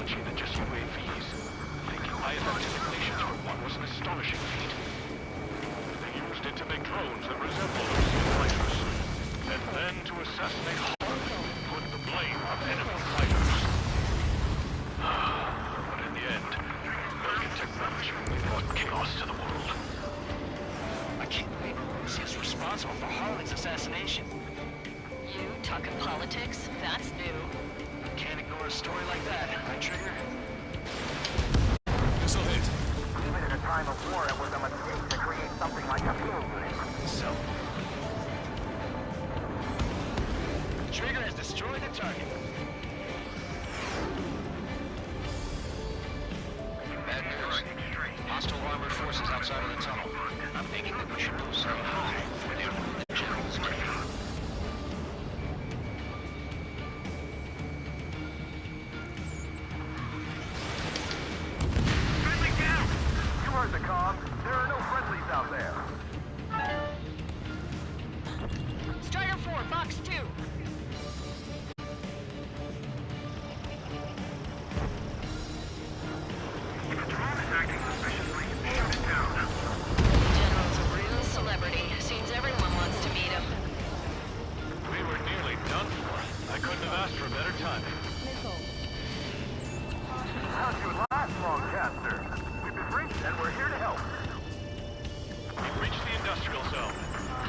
punchy than just UAVs. Thinking ISS simulations for one was an astonishing feat. They used it to make drones that resemble Osean fighters. And then to assassinate Harley, put the blame on enemy fighters. But in the end, American technology only brought chaos to the world. I can't believe Russia's responsible for Harley's assassination. You talking politics? That's new. Can't ignore a story like that, right, Trigger? Missile hit. Even in a time of war, it was a mistake to create something like a fuel unit. So... Trigger has destroyed the target. Bad news. Hostile armored forces outside of the tunnel. I'm thinking that we should move some high before they ruin the general's grave. Friendly down! You heard the comm. There are no friendlies out there. Strider 4, Box 2. General's a real celebrity. Seems everyone wants to meet him. We were nearly done for. I couldn't have asked for a better timing. Missile. How'd you last, Longcaster? We've been briefed and we're here to help. We've reached the industrial zone.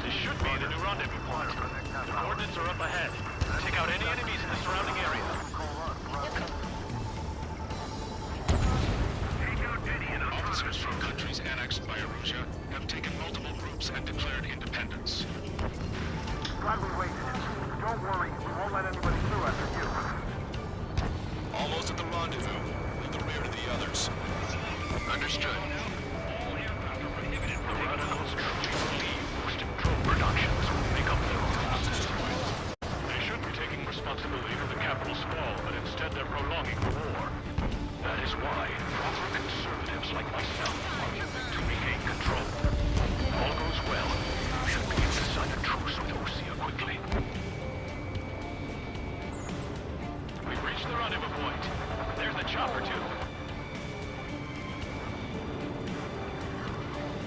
This should be the new rendezvous point. The coordinates are up ahead. Take out any enemies in the surrounding area. Officers from countries annexed by Erusia have taken multiple groups and declared independence. Glad we waited. Don't worry, we won't let anybody through after you. Almost at the rendezvous. In the rear of the others. Understood. The radicals truly believe boosting drone productions will make up their own. They should be taking responsibility for the capital's fall, but instead they're prolonging the war. That is why proper conservatives like myself are moving to regain control. If all goes well, we should be able to sign a truce with Osea quickly. We've reached the rendezvous point. There's the chopper, too.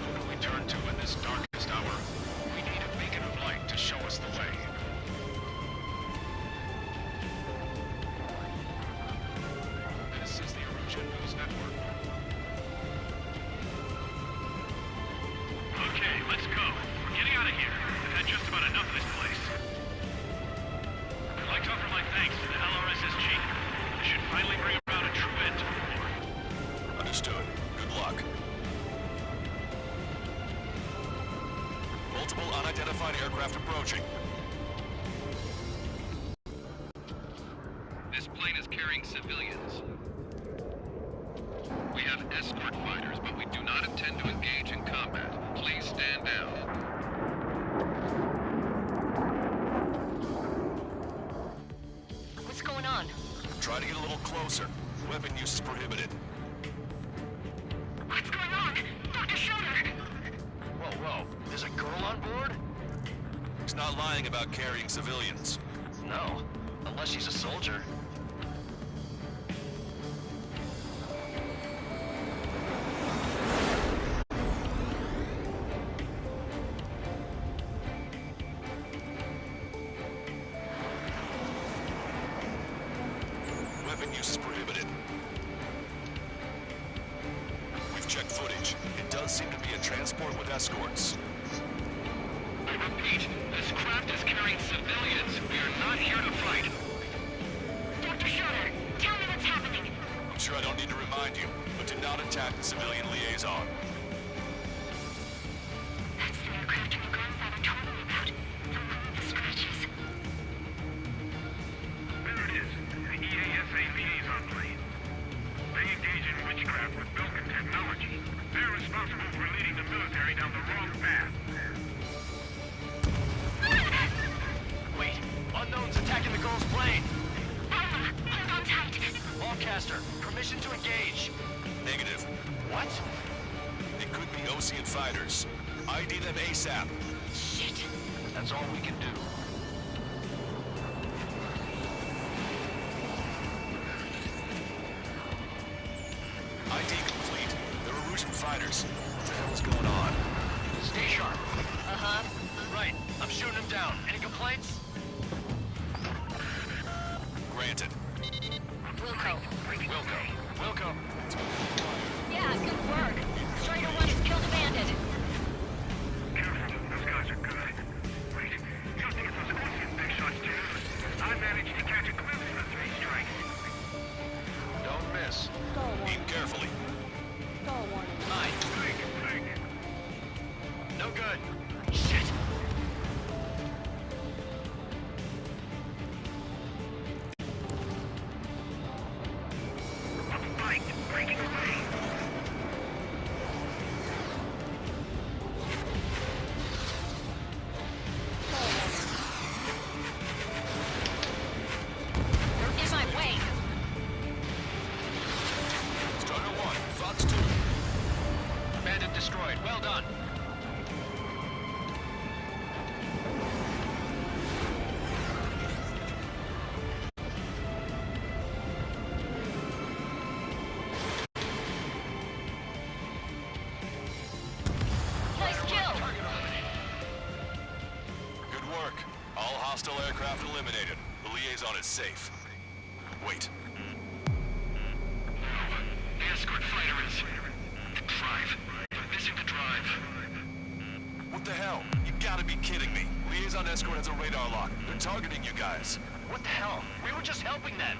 Who do we turn to in this darkest hour? We need a beacon of light to show us the way. This is the Erusian News Network. Okay, let's go. We're getting out of here. I've had just about enough of this place. I'd like to offer my thanks to the LRSSG. This should finally bring about a true end to the war. Understood. Good luck. Multiple unidentified aircraft approaching. This plane is carrying civilians. We have escort fighters, but we do not intend to engage in combat. Please stand down. What's going on? Try to get a little closer. Weapon use is prohibited. What's going on? Dr. Schroeder! Whoa. There's a girl on board? He's not lying about carrying civilians. No. Unless she's a soldier. Weapon use is prohibited. We've checked footage. It does seem to be a transport with escorts. I repeat, this craft is carrying civilians. We are not here to fight. Dr. Schroeder, tell me what's happening. I'm sure I don't need to remind you, but do not attack the civilian liaison. That's the aircraft your grandfather told me about. The one with the scratches. There it is. The EASA liaison plane. They engage in witchcraft with Belkin technology. They're responsible for leading the military down the wrong path. Wait. Unknown's attacking the girl's plane. Alma, hold on tight. Longcaster, permission to engage. Negative. What? It could be Osean fighters. ID them ASAP. Shit. That's all we can do. Sharp. Uh-huh. Right. I'm shooting him down. Any complaints? Granted. Wilco. Wilco. Yeah, good work. Strider 1 has killed a bandit. Careful, those guys are good. Wait, you don't think it's those Ocean big shots too? I managed to catch a glimpse of the 3 strikes. Don't miss. Stall warning. Aim carefully. Stall warning. Mine. Blink. No good. Shit. Breaking away. Stall warning. You're in my way. Strider 1, Fox 2. Bandit destroyed. Well done. Nice kill. Good work. All hostile aircraft eliminated. The liaison is safe. Wait. The escort fighter is... drive. Missing the drive. What the hell? You gotta be kidding me. Liaison escort has a radar lock. They're targeting you guys. What the hell? We were just helping them.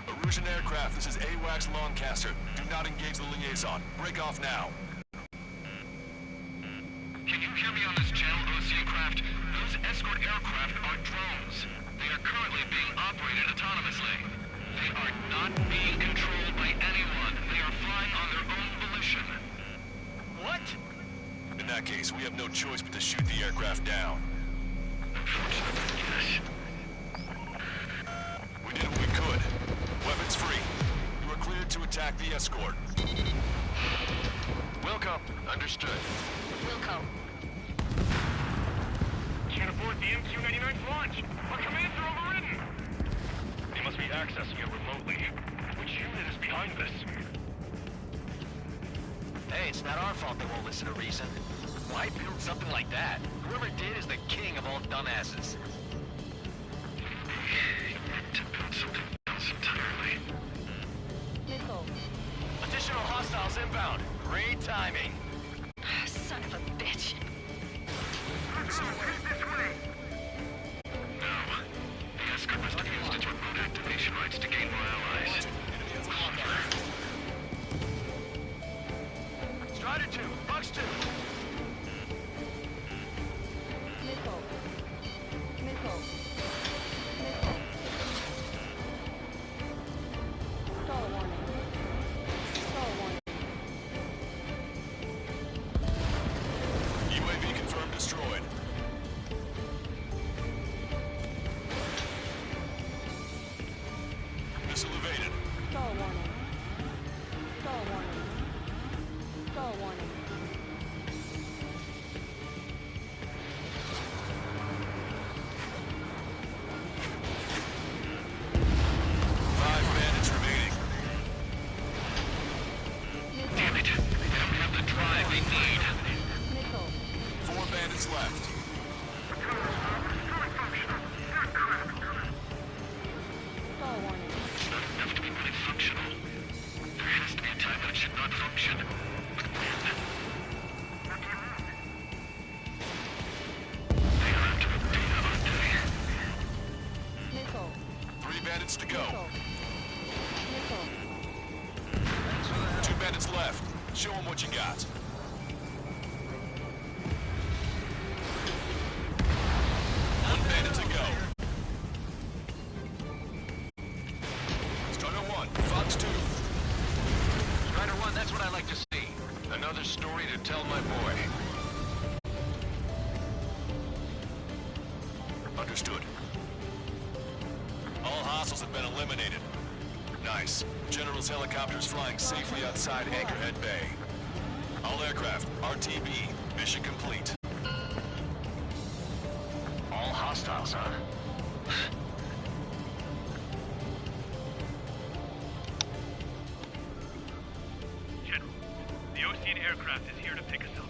Erusian aircraft, this is AWACS Lancaster. Do not engage the liaison. Break off now. Can you hear me on this channel, Ocean craft? Those escort aircraft are drones. They are currently being operated autonomously. They are not being controlled by anyone. They are flying on their own volition. What? In that case, we have no choice but to shoot the aircraft down. Unfortunately, yes. We did what we could. Weapons free. You are cleared to attack the escort. Wilco. Understood. Wilco. Can't abort the MQ-99's launch. Our commands are overridden. They must be accessing it remotely. Which unit is behind this? Hey, it's not our fault they won't listen to reason. Why build something like that? Whoever did is the king of all dumbasses. To build something else entirely. Missile. Additional hostiles inbound. Great timing. Son of a bitch. Now, the escort must have used its remote activation rights to gain more allies. Strider 2, Bucks 2. Missile. Missile. Missile. Stall warning. Stall warning. UAV confirmed destroyed. Missile evaded. Stall warning. Stall warning. Stall warning. Five bandits remaining. Damn it! They don't have the drive they need. Missile. 4 bandits left. Stall warning. It's not enough to be really functional. There has to be a time when it should not function. But when? They are after a data, aren't they? Missile. 3 bandits to go. Missile. 2 bandits left. Show them what you got. One bandit to go. Strider 1, Fox 2. Strider 1, that's what I like to see. Another story to tell my boy. Understood. All hostiles have been eliminated. Nice. General's helicopters flying safely outside Anchorhead Bay. All aircraft, RTB, mission complete. All hostiles, huh? General, the Ocean aircraft is here to pick us up.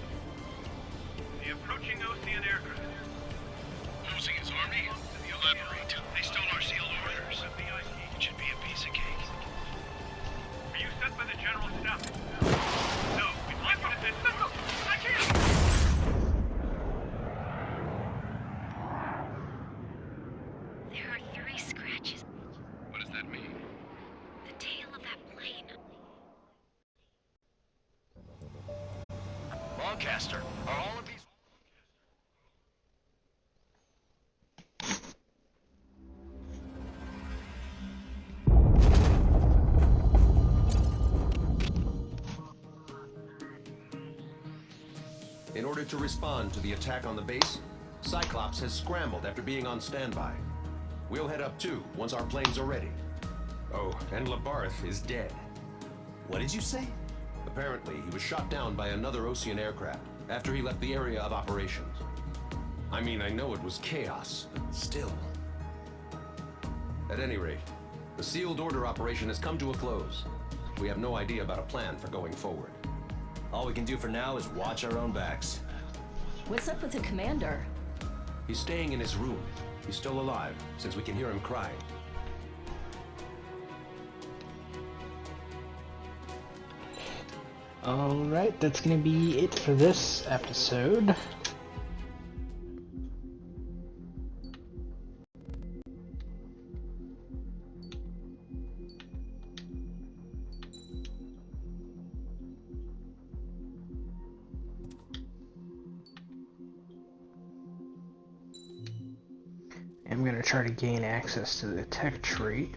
The approaching Ocean aircraft. Losing his army? Elaborate. They stole our sealed orders. It should be a piece of cake. Are you sent by the General Staff? No, we'd like you to send missiles. I can't! There are 3 scratches. What does that mean? The tail of that plane. Lancaster, are all of these... In order to respond to the attack on the base, Cyclops has scrambled after being on standby. We'll head up too, once our planes are ready. Oh, and Labarth is dead. What did you say? Apparently, he was shot down by another Ocean aircraft after he left the area of operations. I mean, I know it was chaos, but still. At any rate, the sealed order operation has come to a close. We have no idea about a plan for going forward. All we can do for now is watch our own backs. What's up with the commander? He's staying in his room. He's still alive, since we can hear him crying. Alright, that's gonna be it for this episode. I'm gonna try to gain access to the tech tree.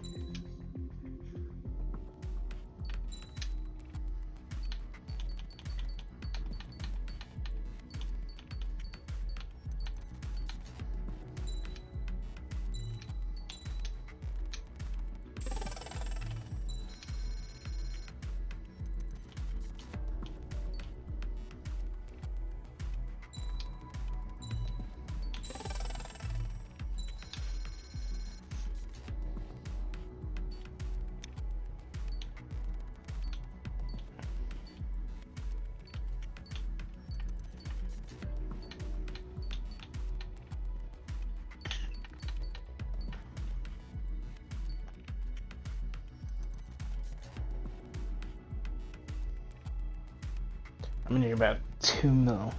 I'm gonna need about 2 mil.